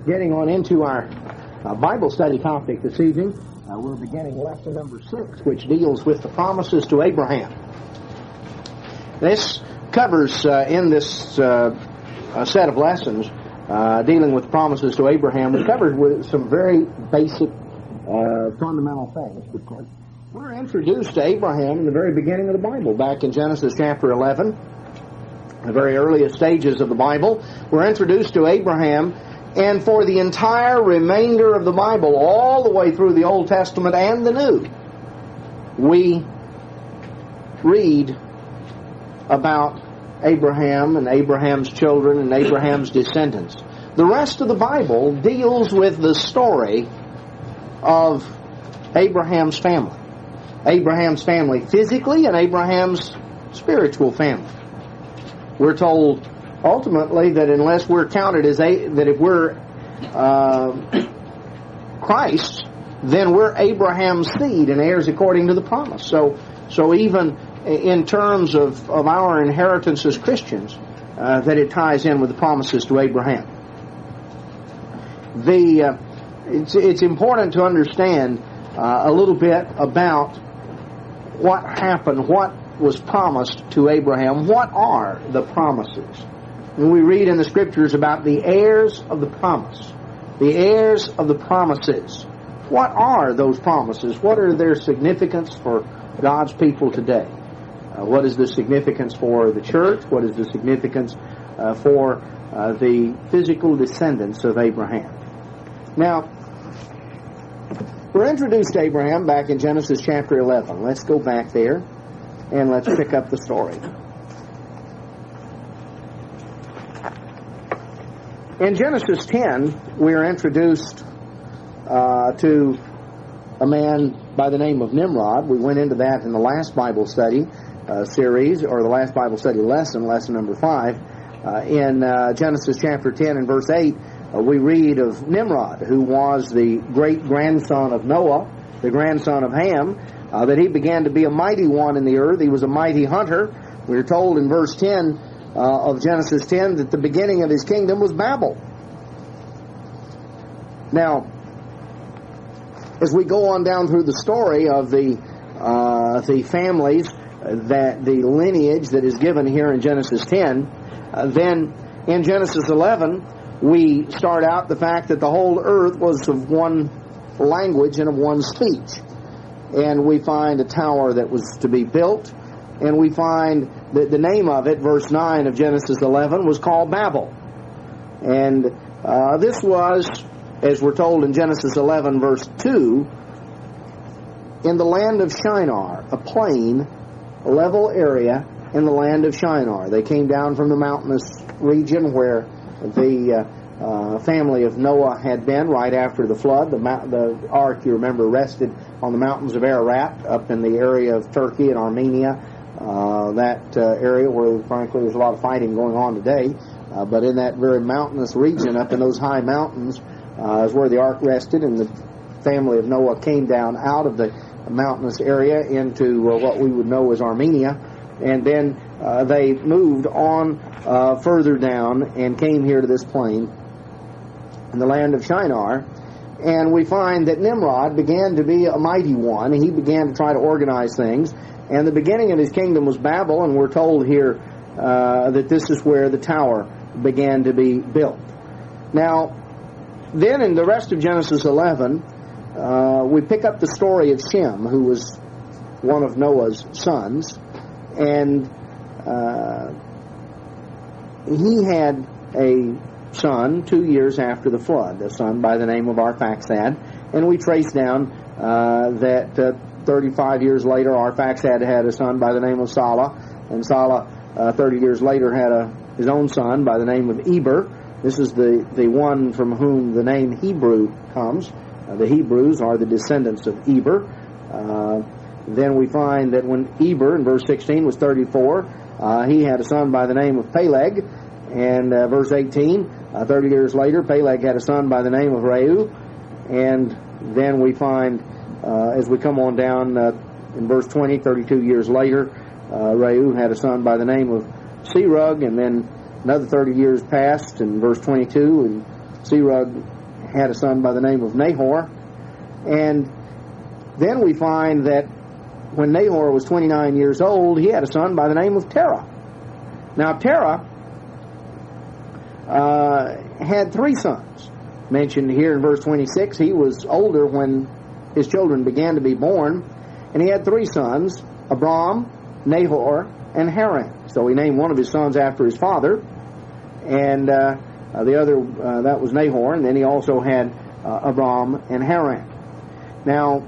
Getting on into our Bible study topic this evening, we're beginning lesson number 6, which deals with the promises to Abraham. This covers, in this set of lessons, dealing with promises to Abraham, we covered with some very basic, fundamental things, because we're introduced to Abraham in the very beginning of the Bible, back in Genesis chapter 11, the very earliest stages of the Bible. We're introduced to Abraham, and for the entire remainder of the Bible, all the way through the Old Testament and the New, we read about Abraham and Abraham's children and Abraham's descendants. The rest of the Bible deals with the story of Abraham's family. Abraham's family physically and Abraham's spiritual family. We're told ultimately that unless we're counted as that if we're Christ, then we're Abraham's seed and heirs according to the promise. So even in terms of our inheritance as Christians, that it ties in with the promises to Abraham. It's important to understand a little bit about what happened, what was promised to Abraham. What are the promises? And we read in the Scriptures about the heirs of the promise, the heirs of the promises. What are those promises? What are their significance for God's people today? What is the significance for the church? What is the significance for the physical descendants of Abraham? Now, we're introduced to Abraham back in Genesis chapter 11. Let's go back there and let's pick up the story. In Genesis 10, we are introduced to a man by the name of Nimrod. We went into that in the last Bible study series, or the last Bible study lesson number 5. In Genesis chapter 10 and verse 8, we read of Nimrod, who was the great-grandson of Noah, the grandson of Ham, that he began to be a mighty one in the earth. He was a mighty hunter. We are told in verse 10 of Genesis 10 that the beginning of his kingdom was Babel. Now, as we go on down through the story of the families, that the lineage that is given here in Genesis 10, then in Genesis 11, we start out the fact that the whole earth was of one language and of one speech. And we find a tower that was to be built, and we find that the name of it, verse 9 of Genesis 11, was called Babel. And this was, as we're told in Genesis 11, verse 2, in the land of Shinar, a plain, a level area in the land of Shinar. They came down from the mountainous region where the family of Noah had been right after the flood. The ark, you remember, rested on the mountains of Ararat up in the area of Turkey and Armenia, that area where, frankly, there's a lot of fighting going on today. But in that very mountainous region, up in those high mountains, is where the ark rested, and the family of Noah came down out of the mountainous area into what we would know as Armenia, and then they moved on further down and came here to this plain in the land of Shinar. And we find that Nimrod began to be a mighty one. He began to try to organize things. And the beginning of his kingdom was Babel, and we're told here that this is where the tower began to be built. Now, then in the rest of Genesis 11, we pick up the story of Shem, who was one of Noah's sons. And he had a son 2 years after the flood, a son by the name of Arphaxad. And we trace down that 35 years later, Arphaxad had a son by the name of Salah. And Salah, 30 years later, had his own son by the name of Eber. This is the one from whom the name Hebrew comes. The Hebrews are the descendants of Eber. Then we find that when Eber, in verse 16, was 34, he had a son by the name of Peleg. And verse 18, 30 years later, Peleg had a son by the name of Reu. And then we find, as we come on down in verse 20, 32 years later, Reu had a son by the name of Serug. And then another 30 years passed in verse 22, and Serug had a son by the name of Nahor. And then we find that when Nahor was 29 years old, he had a son by the name of Terah. Now, Terah had 3 sons. Mentioned here in verse 26, he was older when his children began to be born, and he had 3 sons, Abram, Nahor, and Haran. So he named one of his sons after his father, and the other, that was Nahor, and then he also had Abram and Haran. Now,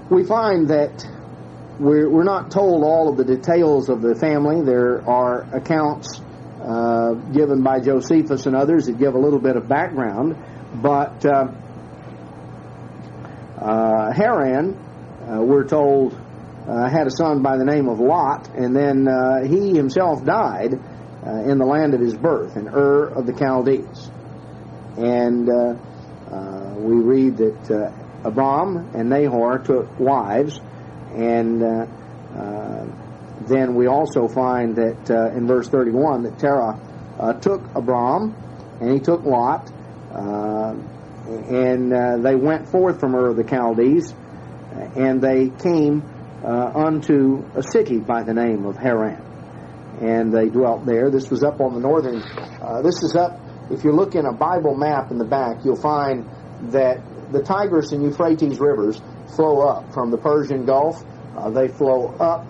we find that we're not told all of the details of the family. There are accounts given by Josephus and others that give a little bit of background, but Haran, we're told, had a son by the name of Lot, and then he himself died in the land of his birth, in Ur of the Chaldees. And we read that Abram and Nahor took wives, and then we also find that in verse 31 that Terah took Abram, and he took Lot, and they went forth from Ur of the Chaldees, and they came unto a city by the name of Haran, and they dwelt there. This was up on the northern, this is up, if you look in a Bible map in the back, you'll find that the Tigris and Euphrates rivers flow up from the Persian Gulf. They flow up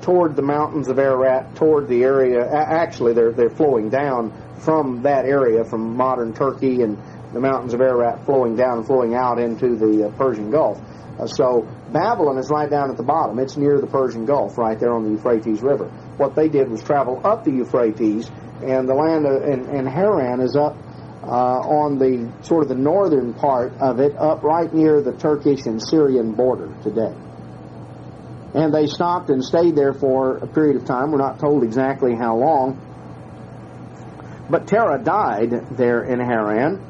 toward the mountains of Ararat, toward the area, actually they're flowing down from that area, from modern Turkey and the mountains of Ararat, flowing down and flowing out into the Persian Gulf. So Babylon is right down at the bottom. It's near the Persian Gulf, right there on the Euphrates River. What they did was travel up the Euphrates, and the land and Haran is up on the sort of the northern part of it, up right near the Turkish and Syrian border today. And they stopped and stayed there for a period of time. We're not told exactly how long. But Terah died there in Haran.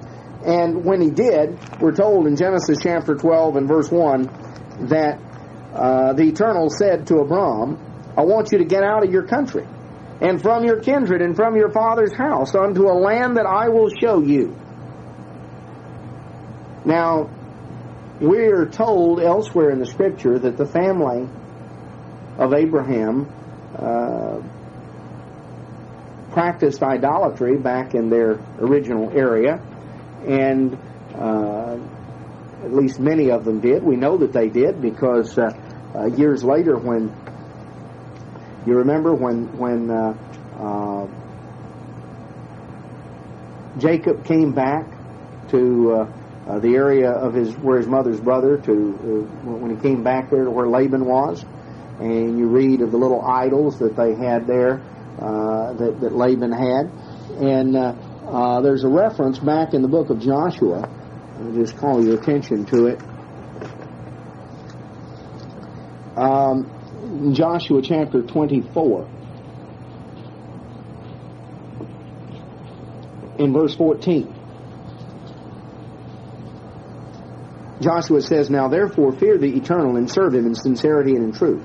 And when he did, we're told in Genesis chapter 12 and verse 1 that the Eternal said to Abram, I want you to get out of your country and from your kindred and from your father's house unto a land that I will show you. Now, we're told elsewhere in the Scripture that the family of Abraham practiced idolatry back in their original area, and at least many of them did. We know that they did because years later, when you remember when Jacob came back to the area of where his mother's brother, when he came back there to where Laban was, and you read of the little idols that they had there, that Laban had, and there's a reference back in the book of Joshua. I'll just call your attention to it. Joshua chapter 24. In verse 14. Joshua says, Now therefore fear the Eternal and serve Him in sincerity and in truth.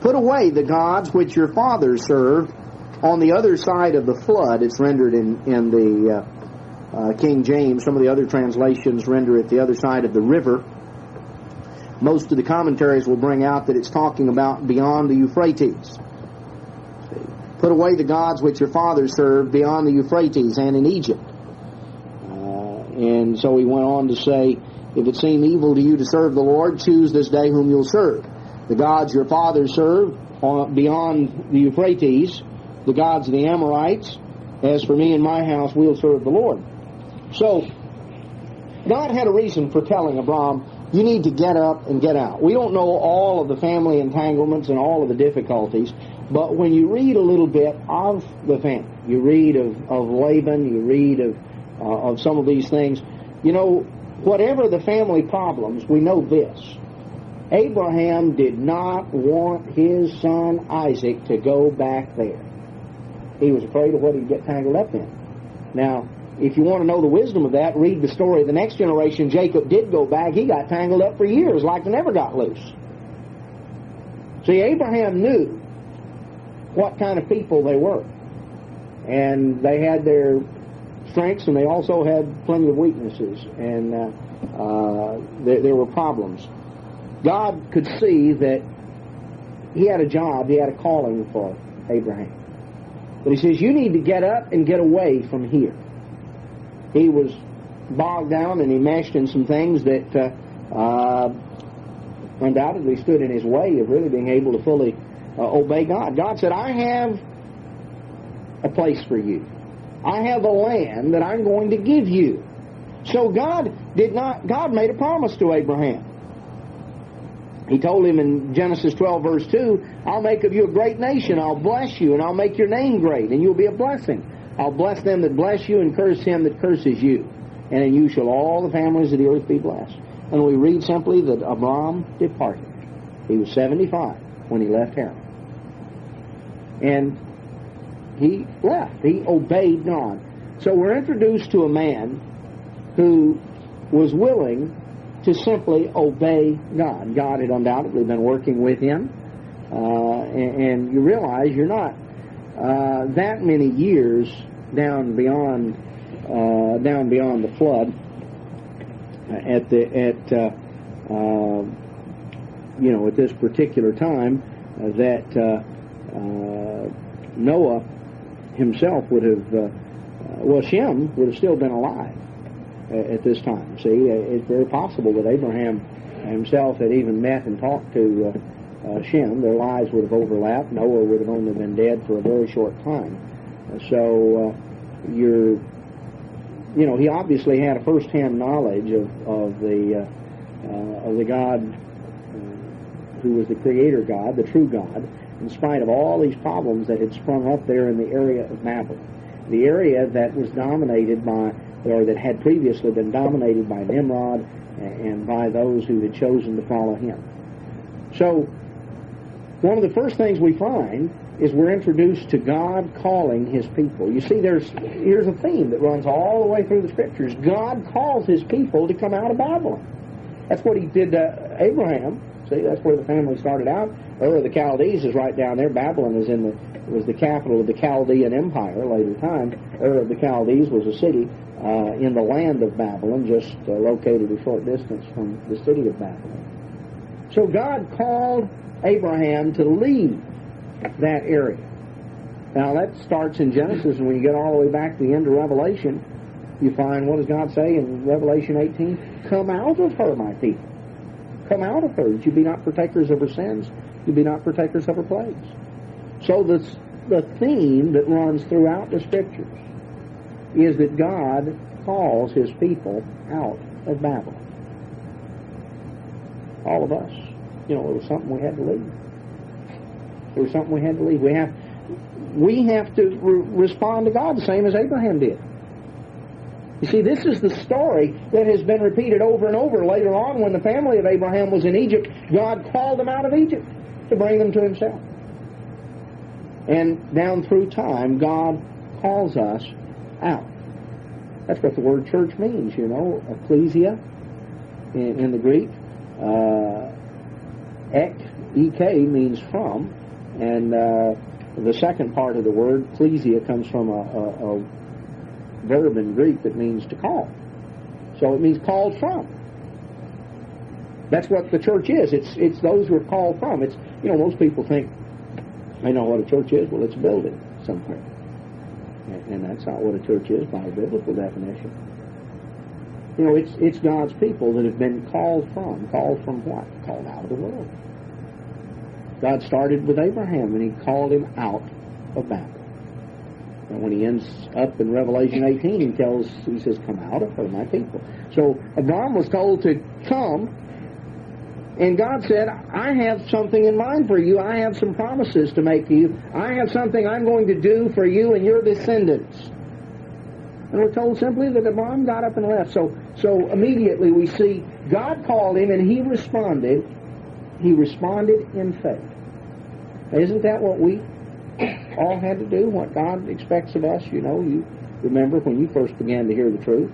Put away the gods which your fathers served on the other side of the flood. It's rendered in the King James. Some of the other translations render it the other side of the river. Most of the commentaries will bring out that it's talking about beyond the Euphrates. Put away the gods which your fathers served beyond the Euphrates and in Egypt. And so he went on to say, if it seem evil to you to serve the Lord, choose this day whom you'll serve. The gods your fathers served beyond the Euphrates, the gods of the Amorites. As for me and my house, we'll serve the Lord. So, God had a reason for telling Abram, you need to get up and get out. We don't know all of the family entanglements and all of the difficulties, but when you read a little bit of the family, you read of Laban, you read of some of these things, you know, whatever the family problems, we know this. Abraham did not want his son Isaac to go back there. He was afraid of what he'd get tangled up in. Now, if you want to know the wisdom of that, read the story of the next generation. Jacob did go back. He got tangled up for years like they never got loose. See, Abraham knew what kind of people they were. And they had their strengths, and they also had plenty of weaknesses, and there were problems. God could see that he had a job, he had a calling for Abraham. But he says, you need to get up and get away from here. He was bogged down and enmeshed in some things that undoubtedly stood in his way of really being able to fully obey God. God said, I have a place for you. I have a land that I'm going to give you. So God made a promise to Abraham. He told him in Genesis 12, verse 2, I'll make of you a great nation, I'll bless you, and I'll make your name great, and you'll be a blessing. I'll bless them that bless you, and curse him that curses you. And in you shall all the families of the earth be blessed. And we read simply that Abram departed. He was 75 when he left Haran. And he left. He obeyed God. So we're introduced to a man who was willing to simply obey God. God had undoubtedly been working with him. And you realize you're not that many years down beyond the flood at this particular time that Noah himself would have Shem would have still been alive at this time. See, it's very possible that Abraham himself had even met and talked to Shem. Their lives would have overlapped. Noah would have only been dead for a very short time. So he obviously had a first-hand knowledge of the God who was the Creator God, the true God, in spite of all these problems that had sprung up there in the area of Babylon, the area that was dominated by, or that had previously been dominated by Nimrod and by those who had chosen to follow him. So, one of the first things we find is we're introduced to God calling his people. You see, here's a theme that runs all the way through the Scriptures. God calls his people to come out of Babylon. That's what he did to Abraham. See, that's where the family started out. Ur of the Chaldees is right down there. Babylon was the capital of the Chaldean Empire later time. Ur of the Chaldees was a city in the land of Babylon, just located a short distance from the city of Babylon. So God called Abraham to leave that area. Now that starts in Genesis, and when you get all the way back to the end of Revelation, you find, what does God say in Revelation 18? Come out of her, my people. Come out of her, that you be not partakers of her sins, you be not partakers of her plagues. So the theme that runs throughout the Scriptures is that God calls his people out of Babylon. All of us. It was something we had to leave. It was something we had to leave. We have to respond to God the same as Abraham did. You see, this is the story that has been repeated over and over. Later on, when the family of Abraham was in Egypt, God called them out of Egypt to bring them to himself. And down through time, God calls us out. That's what the word church means, ecclesia in the Greek. Ek means from, and the second part of the word, ecclesia, comes from a verb in Greek that means to call. So it means called from. That's what the church is. It's those who are called from. It's, most people think they know what a church is. Well, it's a building somewhere. And that's not what a church is by a biblical definition. It's God's people that have been called from. Called from what? Called out of the world. God started with Abraham, and he called him out of Babylon. And when he ends up in Revelation 18, he says, come out of her, my people. So Abraham was told to come, and God said, I have something in mind for you. I have some promises to make to you. I have something I'm going to do for you and your descendants. And we're told simply that Abraham got up and left. So immediately we see God called him, and he responded. He responded in faith. Isn't that what we all had to do? What God expects of us? You remember when you first began to hear the truth.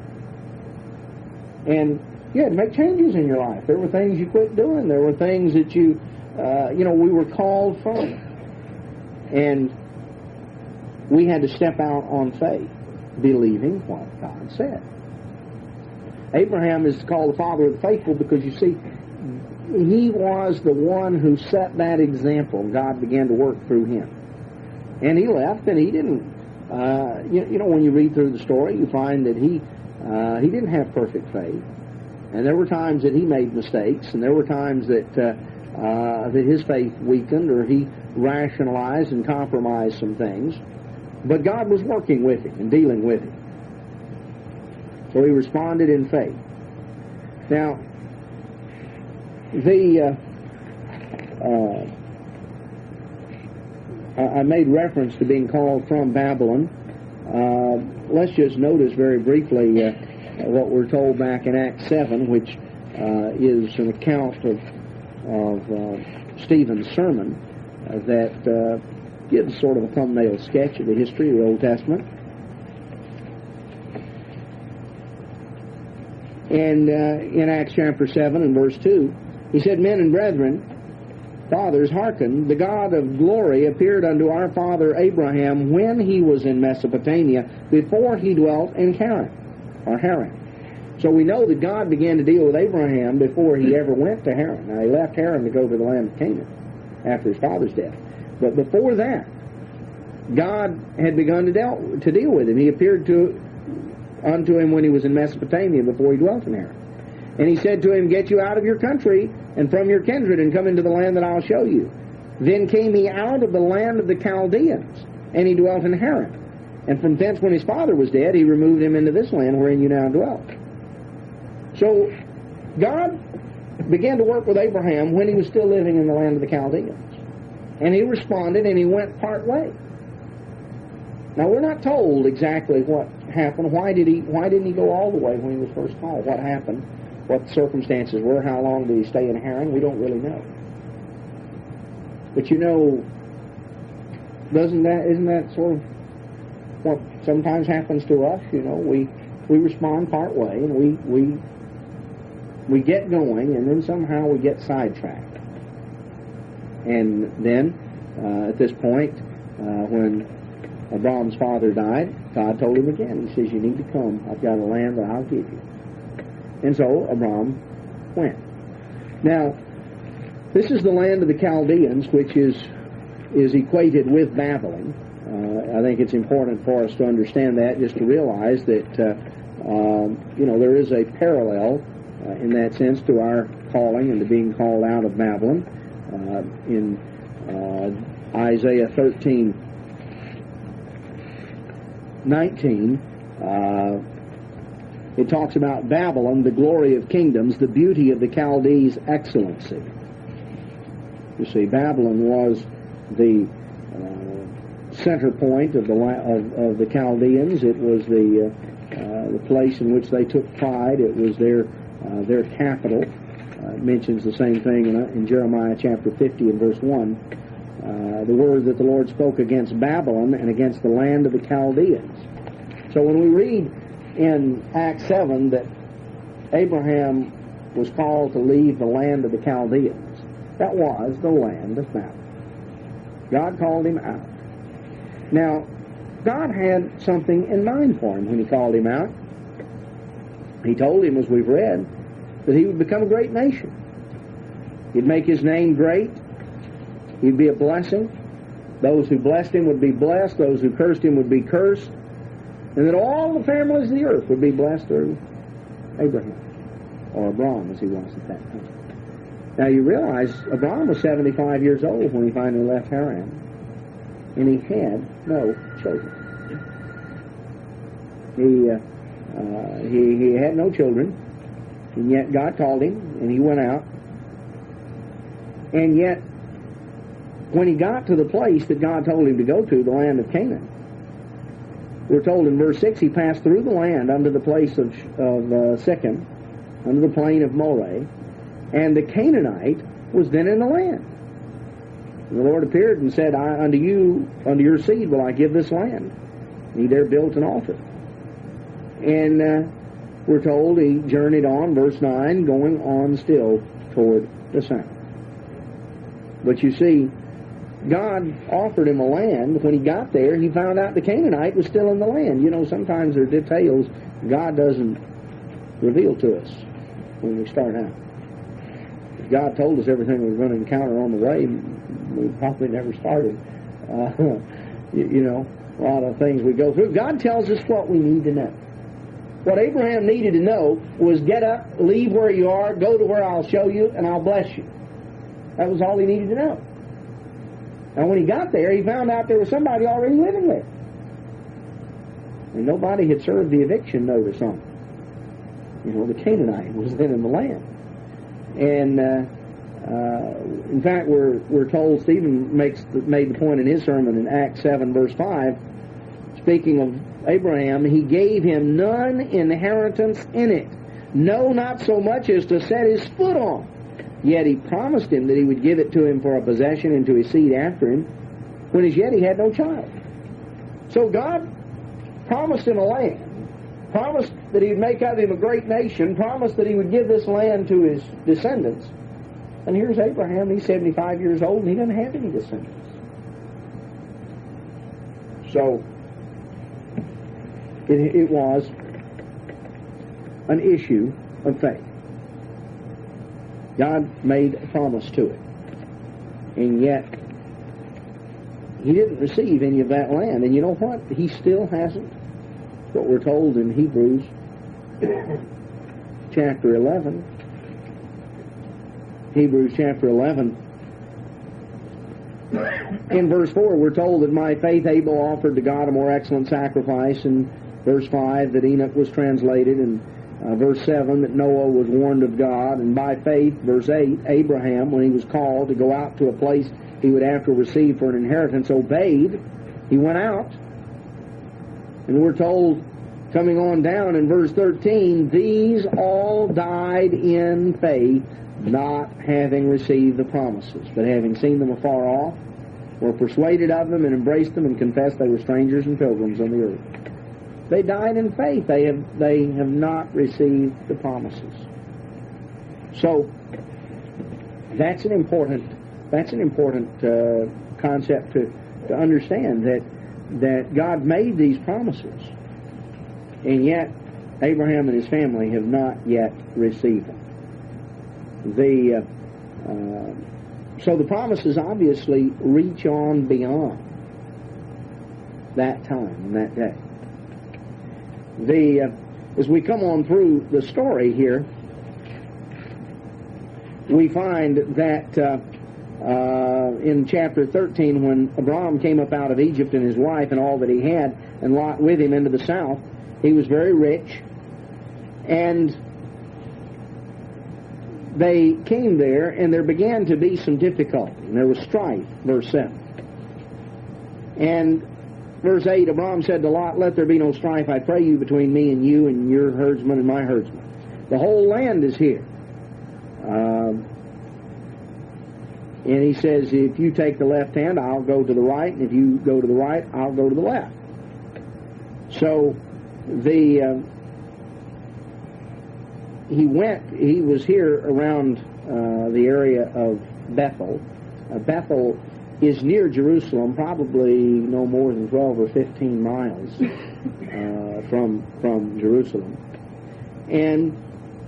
And you had to make changes in your life. There were things you quit doing. There were things that we were called from. And we had to step out on faith. believing what God said. Abraham is called the father of the faithful because, you see, he was the one who set that example. God began to work through him. And he left, and he didn't, when you read through the story, you find that he didn't have perfect faith. And there were times that he made mistakes, and there were times that his faith weakened, or he rationalized and compromised some things. But God was working with him and dealing with him. So he responded in faith. Now, I made reference to being called from Babylon. Let's just notice very briefly what we're told back in Acts 7, which is an account of Stephen's sermon that gives sort of a thumbnail sketch of the history of the Old Testament. And in Acts chapter 7 and verse 2, he said, "Men and brethren, fathers, hearken, the God of glory appeared unto our father Abraham when he was in Mesopotamia, before he dwelt in Haran." So we know that God began to deal with Abraham before he ever went to Haran. Now, he left Haran to go to the land of Canaan after his father's death. But before that, God had begun to deal with him. He appeared unto him when he was in Mesopotamia, before he dwelt in Haran. And he said to him, "Get you out of your country and from your kindred, and come into the land that I'll show you." Then came he out of the land of the Chaldeans, and he dwelt in Haran. And from thence, when his father was dead, he removed him into this land wherein you now dwell. So God began to work with Abraham when he was still living in the land of the Chaldeans. And he responded, and he went part way. Now, we're not told exactly what happened. Why didn't he go all the way when he was first called? What happened? What the circumstances were? How long did he stay in Haran? We don't really know. But isn't that sort of what sometimes happens to us? We respond part way, and we get going, and then somehow we get sidetracked. And then at this point, when Abram's father died, God told him again. He says, "You need to come. I've got a land that I'll give you." And so Abram went. Now, this is the land of the Chaldeans, which is equated with Babylon. I think it's important for us to understand that, just to realize that there is a parallel in that sense to our calling and to being called out of Babylon. In Isaiah 13:19, it talks about Babylon, the glory of kingdoms, the beauty of the Chaldees' excellency. You see, Babylon was the center point of the Chaldeans. It was the place in which they took pride. It was their capital. It mentions the same thing in Jeremiah chapter 50 and verse 1. The word that the Lord spoke against Babylon and against the land of the Chaldeans. So when we read in Acts 7 that Abraham was called to leave the land of the Chaldeans, that was the land of Babylon. God called him out. Now, God had something in mind for him when he called him out. He told him, as we've read, that he would become a great nation. He'd make his name great. He'd be a blessing. Those who blessed him would be blessed. Those who cursed him would be cursed. And that all the families of the earth would be blessed through Abraham, or Abram as he was at that time. Now you realize Abram was 75 years old when he finally left Haran, and he had no children. He had no children, and yet God called him, and he went out. And yet, when he got to the place that God told him to go to, the land of Canaan, we're told in verse 6, he passed through the land unto the place of Shechem, unto the plain of Moreh, and the Canaanite was then in the land. And the Lord appeared and said, unto your seed will I give this land. And he there built an altar. And we're told he journeyed on, verse 9, going on still toward the south. But you see, God offered him a land. When he got there, he found out the Canaanite was still in the land. You know, sometimes there are details God doesn't reveal to us when we start out. If God told us everything we were going to encounter on the way, we probably never started. You know, a lot of things we go through. God tells us what we need to know. What Abraham needed to know was get up, leave where you are, go to where I'll show you, and I'll bless you. That was all he needed to know. And when he got there, he found out there was somebody already living there. And nobody had served the eviction notice on him. You know, the Canaanite was then in the land. And in fact, we're told, Stephen made the point in his sermon in Acts 7, verse 5, speaking of Abraham, he gave him none inheritance in it, no, not so much as to set his foot on. Yet he promised him that he would give it to him for a possession and to his seed after him, when as yet he had no child. So God promised him a land, promised that he would make of him a great nation, promised that he would give this land to his descendants. And here's Abraham, he's 75 years old, and he doesn't have any descendants. So it was an issue of faith. God made a promise to it. And yet, he didn't receive any of that land. And you know what? He still hasn't. What we're told in Hebrews chapter 11. Hebrews chapter 11. In verse 4, we're told that by faith Abel offered to God a more excellent sacrifice. In verse 5, that Enoch was translated. And verse 7, that Noah was warned of God. And by faith, verse 8, Abraham, when he was called to go out to a place he would after receive for an inheritance, obeyed. He went out. And we're told, coming on down in verse 13, these all died in faith, not having received the promises, but having seen them afar off, were persuaded of them and embraced them and confessed they were strangers and pilgrims on the earth. They died in faith. They have not received the promises. So that's an important concept to understand, that God made these promises, and yet Abraham and his family have not yet received them. So the promises obviously reach on beyond that time and that day. As we come on through the story here, we find that in chapter 13, when Abram came up out of Egypt and his wife and all that he had, and Lot with him into the south, he was very rich, and they came there, and there began to be some difficulty, and there was strife, verse 7. And verse 8, Abram said to Lot, let there be no strife, I pray you, between me and you and your herdsmen and my herdsmen. The whole land is here. And he says, if you take the left hand, I'll go to the right, and if you go to the right, I'll go to the left. So he was here around the area of Bethel. Bethel is near Jerusalem, probably no more than 12 or 15 miles from Jerusalem. And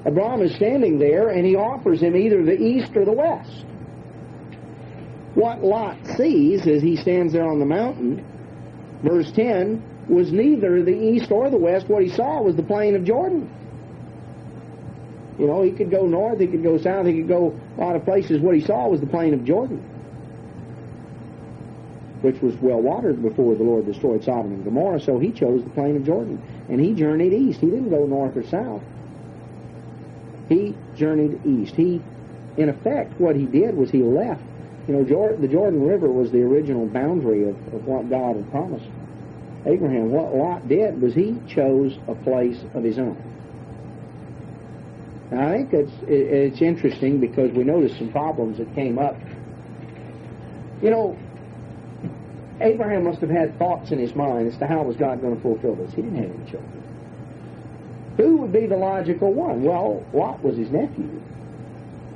Abram is standing there, and he offers him either the east or the west. What Lot sees as he stands there on the mountain, verse 10, was neither the east or the west. What he saw was the plain of Jordan. You know, he could go north, he could go south, he could go a lot of places. What he saw was the plain of Jordan, which was well watered before the Lord destroyed Sodom and Gomorrah, so he chose the plain of Jordan. And he journeyed east. He didn't go north or south. He journeyed east. He, in effect, what he did was he left. You know, the Jordan River was the original boundary of what God had promised Abraham. What Lot did was he chose a place of his own. Now, I think it's interesting because we noticed some problems that came up. You know, Abraham must have had thoughts in his mind as to how was God going to fulfill this. He didn't have any children. Who would be the logical one? Well, Lot was his nephew.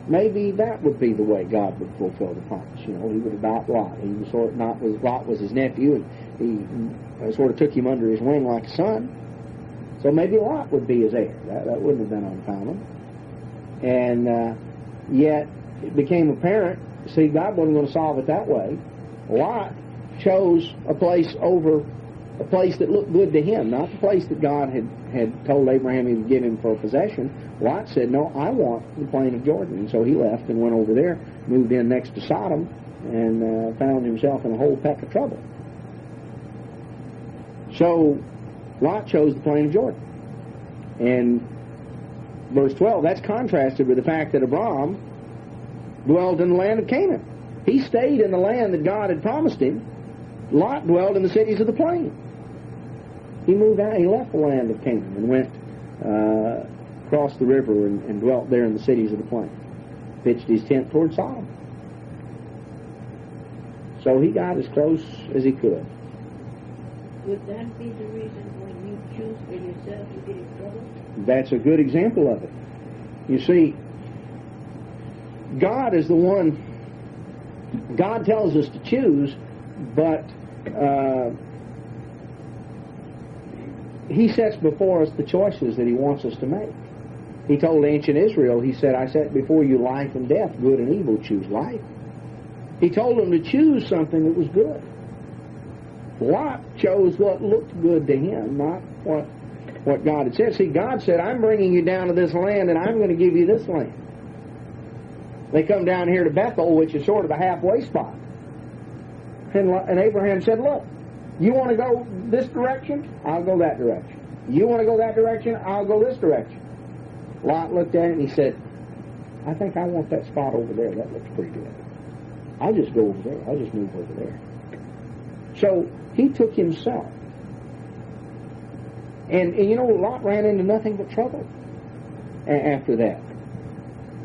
maybe that would be the way God would fulfill the promise. He would adopt Lot. He was Lot was his nephew, and he sort of took him under his wing like a son. So maybe Lot would be his heir. That wouldn't have been uncommon. And yet it became apparent, see, God wasn't going to solve it that way. Lot chose a place that looked good to him, not the place that God had told Abraham he would give him for a possession. Lot said, no, I want the plain of Jordan. And so he left and went over there, moved in next to Sodom, and found himself in a whole peck of trouble. So Lot chose the plain of Jordan. And verse 12, that's contrasted with the fact that Abram dwelled in the land of Canaan. He stayed in the land that God had promised him. Lot dwelled in the cities of the plain. He moved out, he left the land of Canaan and went across the river and dwelt there in the cities of the plain. Pitched his tent toward Sodom. So he got as close as he could. Would that be the reason when you choose for yourself you get in trouble? That's a good example of it. You see, God is the one, God tells us to choose, but He sets before us the choices that He wants us to make. He told ancient Israel, He said, I set before you life and death, good and evil, choose life. He told them to choose something that was good. Lot chose what looked good to him, not what God had said. See, God said, I'm bringing you down to this land and I'm going to give you this land. They come down here to Bethel, which is sort of a halfway spot. And Abraham said, look, you want to go this direction? I'll go that direction. You want to go that direction? I'll go this direction. Lot looked at it and he said, I think I want that spot over there. That looks pretty good. I'll just go over there. I'll just move over there. So he took himself. And Lot ran into nothing but trouble after that.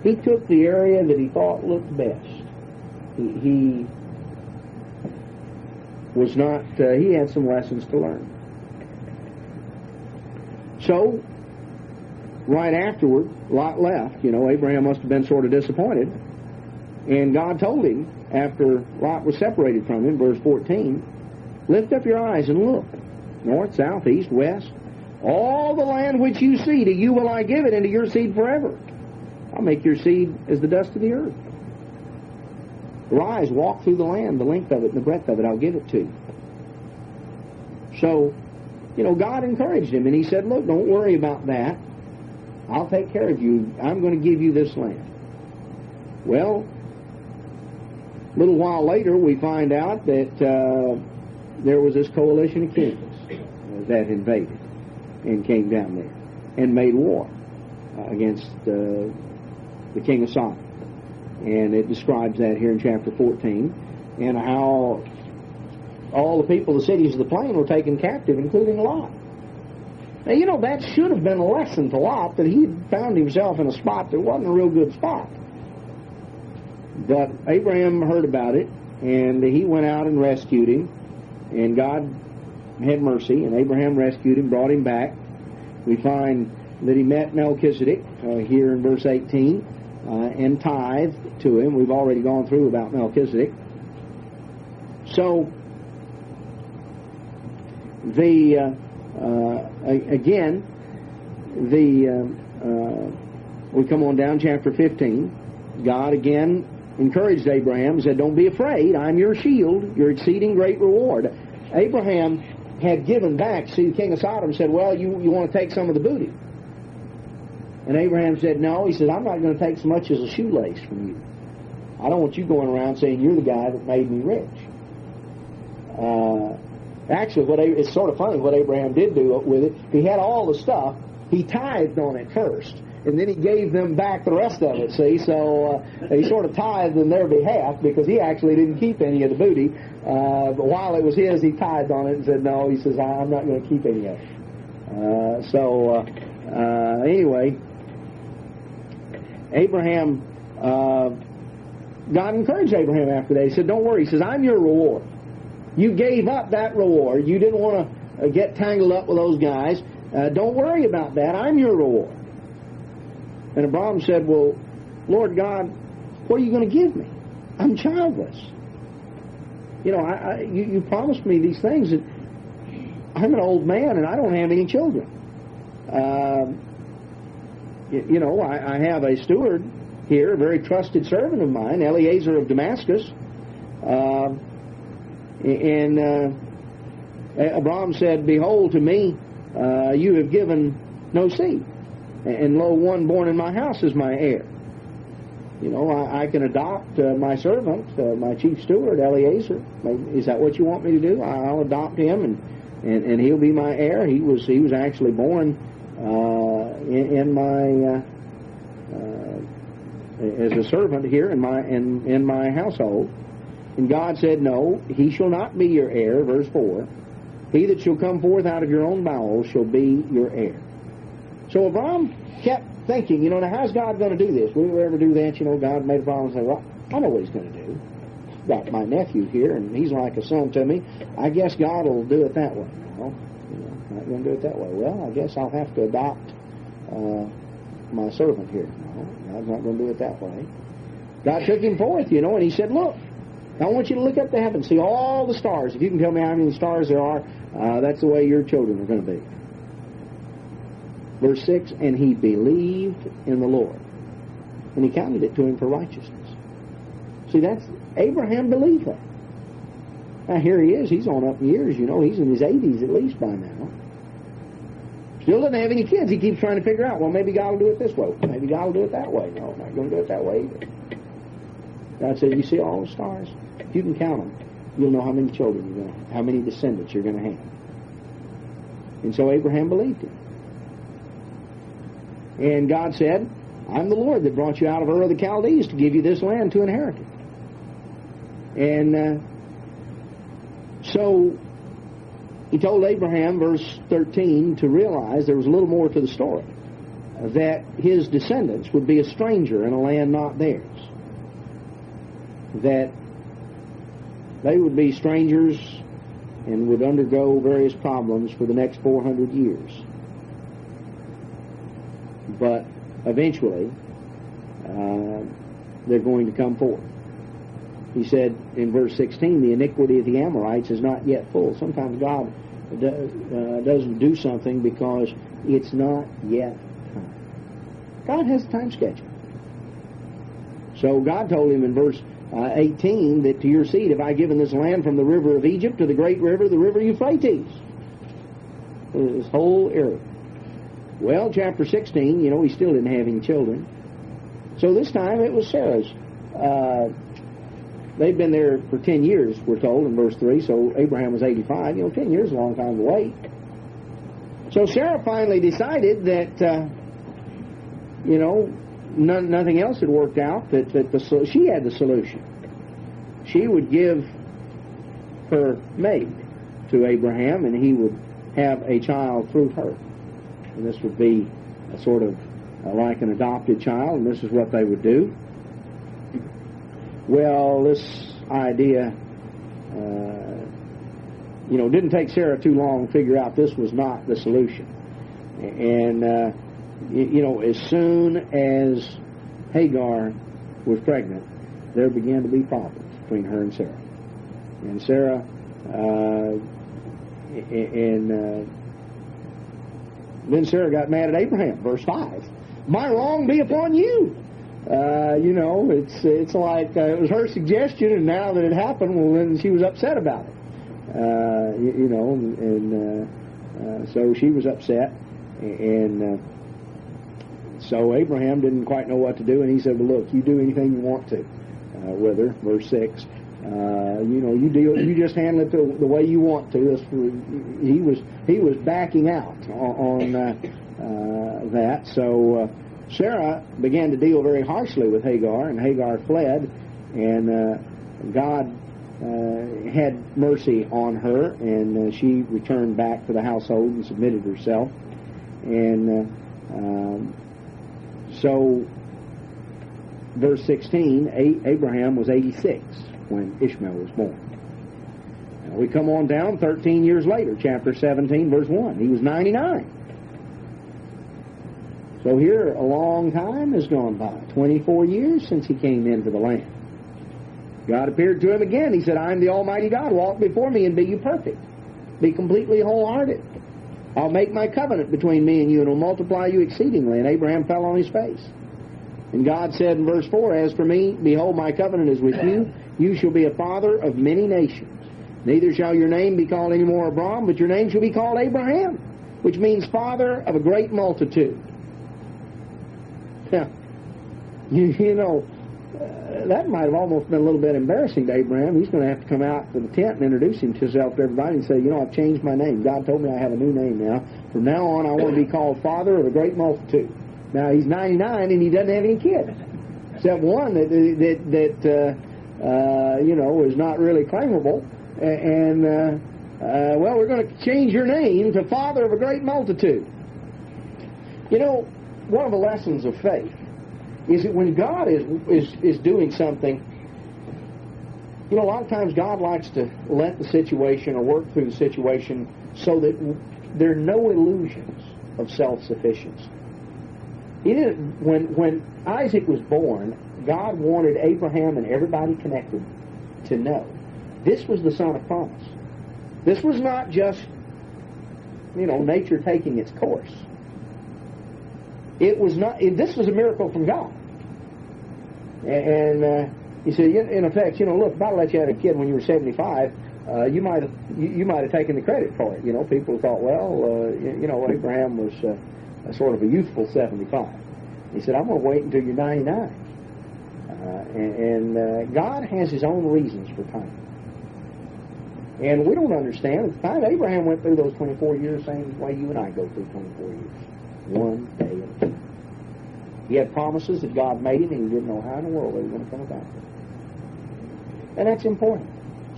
He took the area that he thought looked best. He was not, he had some lessons to learn. So, right afterward, Lot left. Abraham must have been sort of disappointed. And God told him, after Lot was separated from him, verse 14, lift up your eyes and look, north, south, east, west. All the land which you see, to you will I give it, and to your seed forever. I'll make your seed as the dust of the earth. Rise, walk through the land, the length of it and the breadth of it, I'll give it to you. So, God encouraged him, and he said, look, don't worry about that. I'll take care of you. I'm going to give you this land. Well, a little while later, we find out that there was this coalition of kings that invaded and came down there and made war against the king of Sodom. And it describes that here in chapter 14, and how all the people of the cities of the plain were taken captive, including Lot. Now, that should have been a lesson to Lot, that he had found himself in a spot that wasn't a real good spot. But Abraham heard about it, and he went out and rescued him, and God had mercy, and Abraham rescued him, brought him back. We find that he met Melchizedek here in verse 18, and tithed to him. We've already gone through about Melchizedek. So, we come on down chapter 15. God again encouraged Abraham and said, don't be afraid, I'm your shield, your exceeding great reward. Abraham had given back. See, the king of Sodom said, well, you want to take some of the booty. And Abraham said, no. He said, I'm not going to take so much as a shoelace from you. I don't want you going around saying you're the guy that made me rich. Actually, it's sort of funny what Abraham did do with it. He had all the stuff. He tithed on it first, and then he gave them back the rest of it, see? So he sort of tithed in their behalf because he actually didn't keep any of the booty. But while it was his, he tithed on it and said, no, he says, I'm not going to keep any of it. Anyway, Abraham, God encouraged Abraham after that. He said, don't worry. He says, I'm your reward. You gave up that reward. You didn't want to get tangled up with those guys. Don't worry about that. I'm your reward. And Abraham said, well, Lord God, what are you going to give me? I'm childless. You know, you promised me these things, and I'm an old man, and I don't have any children. You know, I have a steward here, a very trusted servant of mine, Eliezer of Damascus. Abraham said, Behold, to me you have given no seed, and lo, one born in my house is my heir. You know, I can adopt my servant, my chief steward, Eliezer. Is that what you want me to do? I'll adopt him, and he'll be my heir. He was actually born in my as a servant here in my household. And God said, No, he shall not be your heir. Verse 4. He that shall come forth out of your own bowels shall be your heir. So Abraham kept thinking, you know, now how's God going to do this? Will we ever do that? You know, God made a promise and say, well, I know what he's going to do. Got my nephew here, and he's like a son to me. I guess God will do it that way. No, you know, not going to do it that way. Well, I guess I'll have to adopt my servant here. No, God's not going to do it that way. God took him forth, you know, and he said, look, I want you to look up to heaven, see all the stars. If you can tell me how many stars there are, that's the way your children are going to be. Verse 6, and he believed in the Lord, and he counted it to him for righteousness. See, that's Abraham believed that. Now here he is, he's on up in years, you know, he's in his 80s at least by now. Still doesn't have any kids. He keeps trying to figure out, well, maybe God will do it this way. Maybe God will do it that way. No, not going to do it that way either. God said, you see all the stars? If you can count them, you'll know how many children you're going to have, how many descendants you're going to have. And so Abraham believed him. And God said, I'm the Lord that brought you out of Ur of the Chaldees to give you this land to inherit it. And so he told Abraham, verse 13, to realize there was a little more to the story, that his descendants would be a stranger in a land not theirs, that they would be strangers and would undergo various problems for the next 400 years. But eventually, they're going to come forth. He said in verse 16, the iniquity of the Amorites is not yet full. Sometimes God doesn't do something because it's not yet time. God has a time schedule. So God told him in verse 18 that to your seed have I given this land from the river of Egypt to the great river, the river Euphrates. This whole area. Well, chapter 16, you know, he still didn't have any children. So this time it was Sarah's. They'd been there for 10 years, we're told, in verse 3, so Abraham was 85. You know, 10 years is a long time to wait. So Sarah finally decided that, you know, nothing else had worked out, that she had the solution. She would give her maid to Abraham, and he would have a child through her. And this would be a sort of like an adopted child, and this is what they would do. Well, this idea, you know, didn't take Sarah too long to figure out this was not the solution. And, you know, as soon as Hagar was pregnant, there began to be problems between her and Sarah. And Sarah, then Sarah got mad at Abraham, verse 5. My wrong be upon you. You know, it's like it was her suggestion, and now that it happened, well, then she was upset about it. You know, and so she was upset, and so Abraham didn't quite know what to do, and he said, well, look, you do anything you want to with her, verse 6. You know, you just handle it the way you want to. He was backing out on that. So Sarah began to deal very harshly with Hagar, and Hagar fled, and God had mercy on her, and she returned back to the household and submitted herself. And so, verse 16, Abraham was 86 when Ishmael was born. Now we come on down 13 years later, chapter 17, verse 1. He was 99. So here a long time has gone by, 24 years since he came into the land. God appeared to him again. He said, I am the Almighty God. Walk before me and be you perfect. Be completely wholehearted. I'll make my covenant between me and you, and will multiply you exceedingly. And Abraham fell on his face. And God said in verse 4, As for me, behold, my covenant is with you. You shall be a father of many nations. Neither shall your name be called any more Abram, but your name shall be called Abraham, which means father of a great multitude. Now, you know, that might have almost been a little bit embarrassing to Abraham. He's going to have to come out to the tent and introduce himself to everybody and say, you know, I've changed my name. God told me I have a new name now. From now on, I want to be called father of a great multitude. Now, he's 99 and he doesn't have any kids, except one that you know, is not really claimable. And, well, we're going to change your name to father of a great multitude. You know, one of the lessons of faith is that when God is doing something, you know, a lot of times God likes to let the situation or work through the situation so that there are no illusions of self-sufficiency. He didn't, when Isaac was born, God wanted Abraham and everybody connected to know this was the son of promise. This was not just, you know, nature taking its course. It was not. This was a miracle from God. And he said, in effect, you know, look, if I'd let you have a kid when you were 75, you might have taken the credit for it. You know, people thought, well, you know, Abraham was a sort of a youthful 75. He said, I'm going to wait until you're 99. And God has His own reasons for timing. And we don't understand. At the time Abraham went through those 24 years, same way you and I go through 24 years. One day at a time. He had promises that God made him, and he didn't know how in the world they were going to come about. And that's important.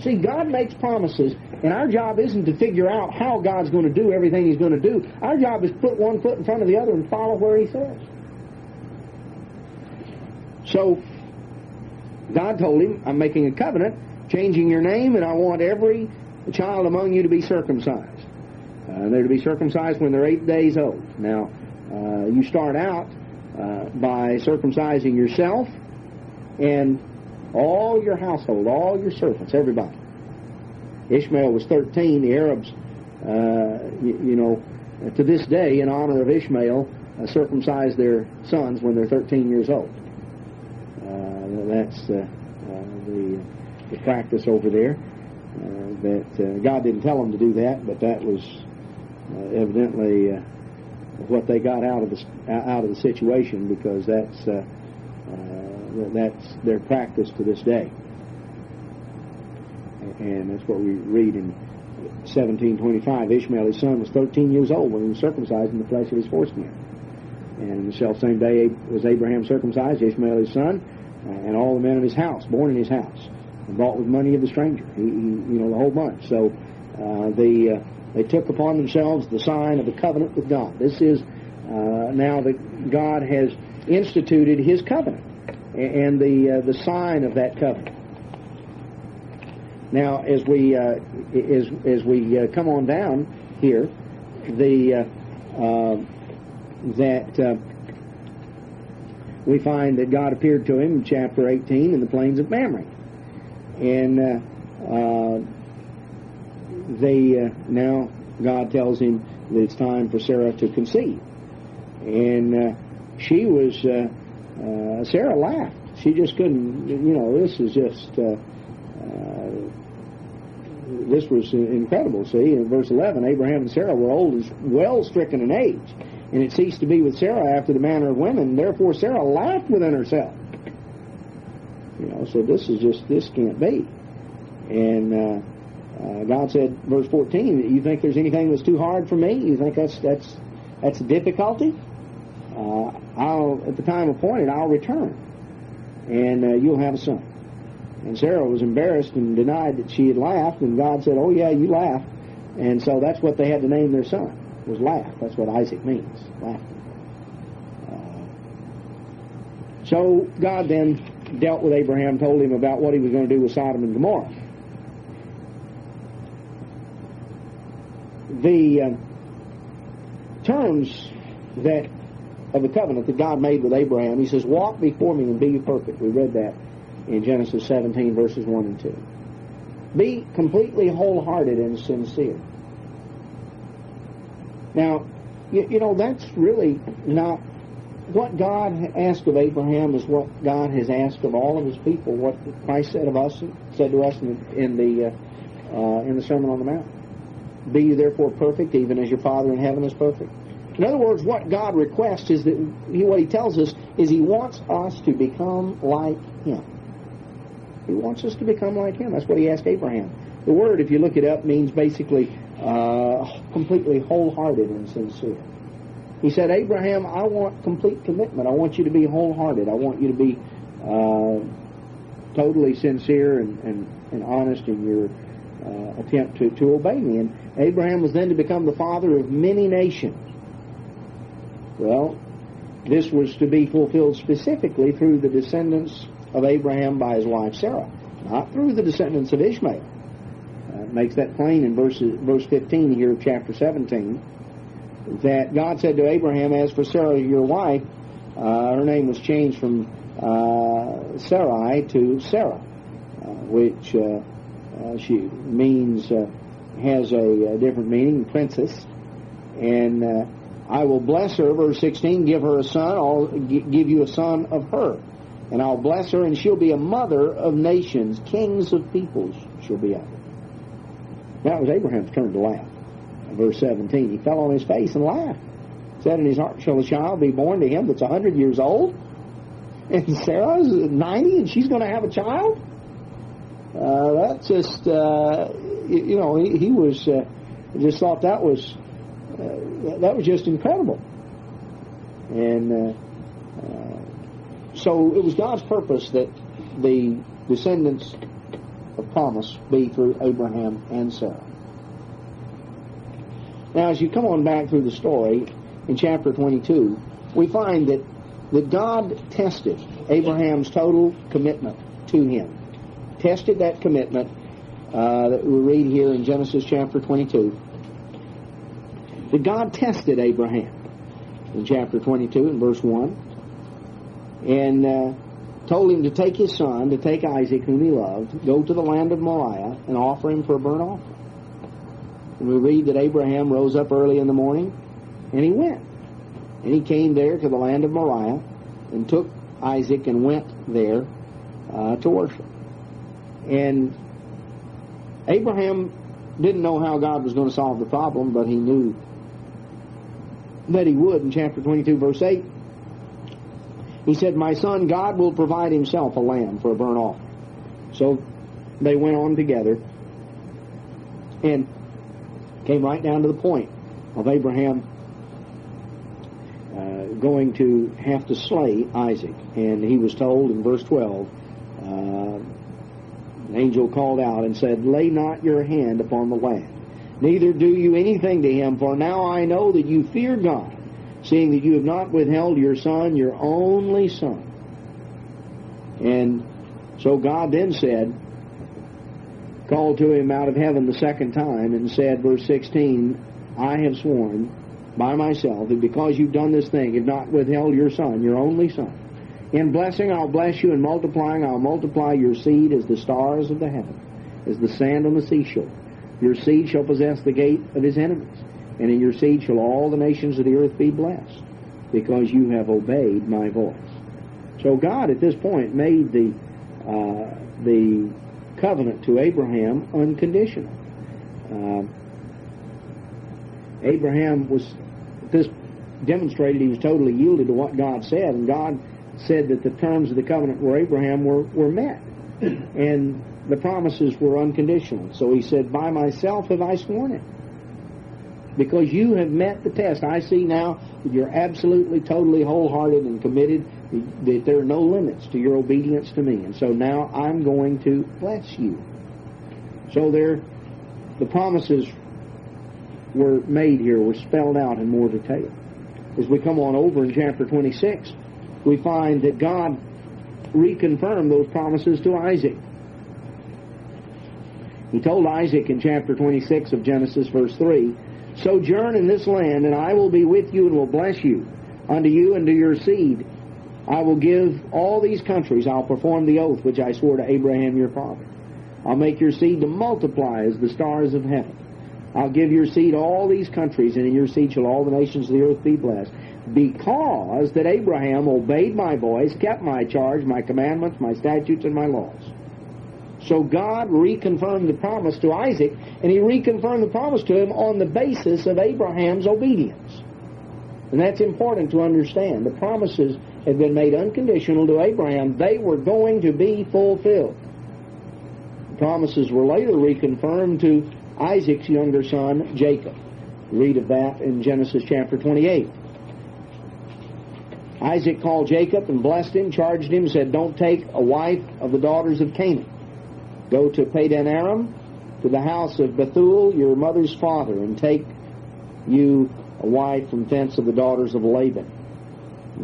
See, God makes promises, and our job isn't to figure out how God's going to do everything He's going to do. Our job is to put one foot in front of the other and follow where He says. So, God told him, I'm making a covenant, changing your name, and I want every child among you to be circumcised. They're to be circumcised when they're 8 days old. Now, you start out by circumcising yourself and all your household, all your servants, everybody. Ishmael was 13. The Arabs, you know, to this day, in honor of Ishmael, circumcise their sons when they're 13 years old. That's the practice over there. That God didn't tell them to do that, but that was evidently what they got out of the situation, because that's their practice to this day. And that's what we read in 17:25. Ishmael, his son, was 13 years old when he was circumcised in the flesh of his foreskin. And the self-same day was Abraham circumcised, Ishmael his son, and all the men of his house, born in his house, and bought with money of the stranger. He you know, the whole bunch. So they took upon themselves the sign of the covenant with God. This is now that God has instituted His covenant and the sign of that covenant. Now, as we come on down here, we find that God appeared to him in chapter 18 in the plains of Mamre, and now God tells him that it's time for Sarah to conceive, and she was Sarah laughed. She just couldn't. You know, this is just. This was incredible. See, in verse 11, Abraham and Sarah were old, well stricken in age, and it ceased to be with Sarah after the manner of women. Therefore, Sarah laughed within herself. You know, so this can't be. And God said, verse 14, you think there's anything that's too hard for me? You think that's a difficulty? I'll, at the time appointed, I'll return, and you'll have a son. And Sarah was embarrassed and denied that she had laughed, and God said, oh yeah, you laughed. And so that's what they had to name their son, was laugh. That's what Isaac means, laughter. So God then dealt with Abraham, told him about what he was going to do with Sodom and Gomorrah. The terms that of the covenant that God made with Abraham. He says, walk before me and be perfect. We read that in Genesis 17, verses 1 and 2. Be completely wholehearted and sincere. Now, you know, that's really not what God asked of Abraham is what God has asked of all of His people. What Christ said to us in the Sermon on the Mount. Be you therefore perfect, even as your Father in heaven is perfect. In other words, what God requests is that what He tells us is He wants us to become like Him. He wants us to become like Him. That's what He asked Abraham. The word, if you look it up, means basically completely wholehearted and sincere. He said, Abraham, I want complete commitment. I want you to be wholehearted. I want you to be totally sincere and honest in your attempt to obey me. And Abraham was then to become the father of many nations. Well, this was to be fulfilled specifically through the descendants of Abraham by his wife Sarah, not through the descendants of Ishmael. It makes that plain in verse 15 here of chapter 17. That God said to Abraham, as for Sarah, your wife, her name was changed from Sarai to Sarah, which she means, has a different meaning, princess. And I will bless her, verse 16, give her a son, I'll give you a son of her. And I'll bless her, and she'll be a mother of nations, kings of peoples she'll be of. Now it was Abraham's turn to laugh. Verse 17, he fell on his face and laughed. Said in his heart, shall a child be born to him that's 100 years old? And Sarah's 90 and she's going to have a child? That's just, he was, just thought that was just incredible. And so it was God's purpose that the descendants of promise be through Abraham and Sarah. Now, as you come on back through the story, in chapter 22, we find that God tested Abraham's total commitment to Him. Tested that commitment that we read here in Genesis chapter 22. That God tested Abraham in chapter 22 and verse 1. And told him to take his son, to take Isaac, whom he loved, go to the land of Moriah and offer him for a burnt offering. And we read that Abraham rose up early in the morning, and he went. And he came there to the land of Moriah, and took Isaac and went there to worship. And Abraham didn't know how God was going to solve the problem, but he knew that He would. In chapter 22, verse 8, he said, my son, God will provide Himself a lamb for a burnt offering. So they went on together, and came right down to the point of Abraham going to have to slay Isaac. And he was told in verse 12, an angel called out and said, lay not your hand upon the lad, neither do you anything to him, for now I know that you fear God, seeing that you have not withheld your son, your only son. And so God then said, called to him out of heaven the second time and said, verse 16, I have sworn by myself that because you've done this thing, have not withheld your son, your only son, in blessing I'll bless you, and multiplying I'll multiply your seed as the stars of the heaven, as the sand on the seashore. Your seed shall possess the gate of his enemies, and in your seed shall all the nations of the earth be blessed, because you have obeyed my voice. So God at this point made the covenant to Abraham unconditional. Abraham was, this demonstrated he was totally yielded to what God said, and God said that the terms of the covenant with Abraham were met, and the promises were unconditional. So he said, by myself have I sworn it, because you have met the test. I see now that you're absolutely, totally wholehearted and committed, that there are no limits to your obedience to me. And so now I'm going to bless you. So the promises were made here, were spelled out in more detail. As we come on over in chapter 26, we find that God reconfirmed those promises to Isaac. He told Isaac in chapter 26 of Genesis, verse 3, sojourn in this land, and I will be with you and will bless you. unto you and to your seed. I will give all these countries. I'll perform the oath which I swore to Abraham your father. I'll make your seed to multiply as the stars of heaven. I'll give your seed all these countries, and in your seed shall all the nations of the earth be blessed. Because that Abraham obeyed my voice, kept my charge, my commandments, my statutes, and my laws. So God reconfirmed the promise to Isaac, and He reconfirmed the promise to him on the basis of Abraham's obedience. And that's important to understand. The promises had been made unconditional to Abraham. They were going to be fulfilled. The promises were later reconfirmed to Isaac's younger son, Jacob. Read of that in Genesis chapter 28. Isaac called Jacob and blessed him, charged him, said, don't take a wife of the daughters of Canaan. Go to Padan Aram, to the house of Bethuel, your mother's father, and take you a wife from thence of the daughters of Laban.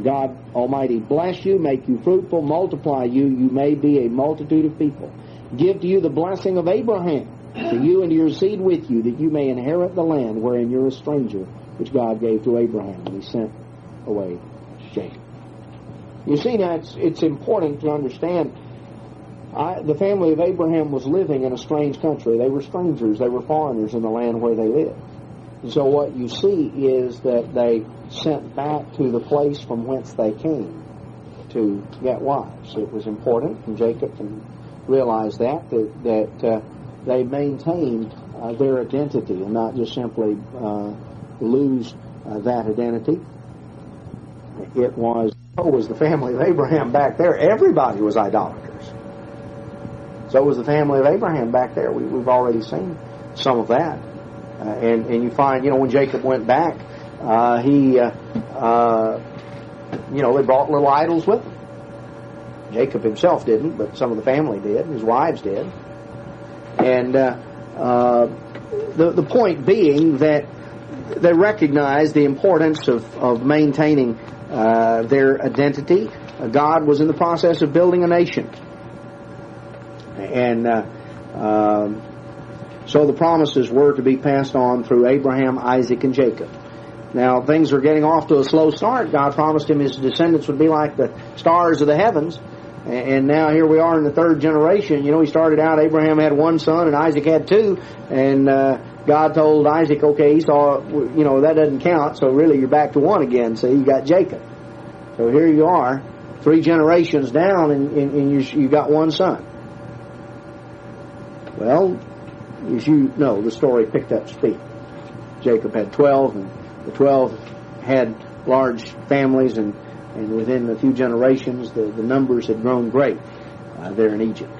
God Almighty bless you, make you fruitful, multiply you, you may be a multitude of people. Give to you the blessing of Abraham, to you and to your seed with you, that you may inherit the land wherein you're a stranger, which God gave to Abraham, and He sent away Jacob. You see, now it's important to understand the family of Abraham was living in a strange country. They were strangers. They were foreigners in the land where they lived. And so what you see is that they sent back to the place from whence they came to get wives. It was important, and Jacob can realize that they maintained their identity and not just simply lose that identity. It was the family of Abraham back there. Everybody was idolaters. So was the family of Abraham back there. We've already seen some of that. And you find, when Jacob went back, they brought little idols with them. Jacob himself didn't, but some of the family did. His wives did. And the point being that they recognized the importance of maintaining their identity. God was in the process of building a nation. And so the promises were to be passed on through Abraham, Isaac, and Jacob. Now, things are getting off to a slow start. God promised him his descendants would be like the stars of the heavens. And now here we are in the third generation. He started out, Abraham had one son and Isaac had two. And God told Isaac, okay, Esau, that doesn't count. So really you're back to one again. So you got Jacob. So here you are, 3 generations down, and you got one son. Well, as you know, the story picked up speed. Jacob had 12, and the 12 had large families, and within a few generations, the numbers had grown great there in Egypt.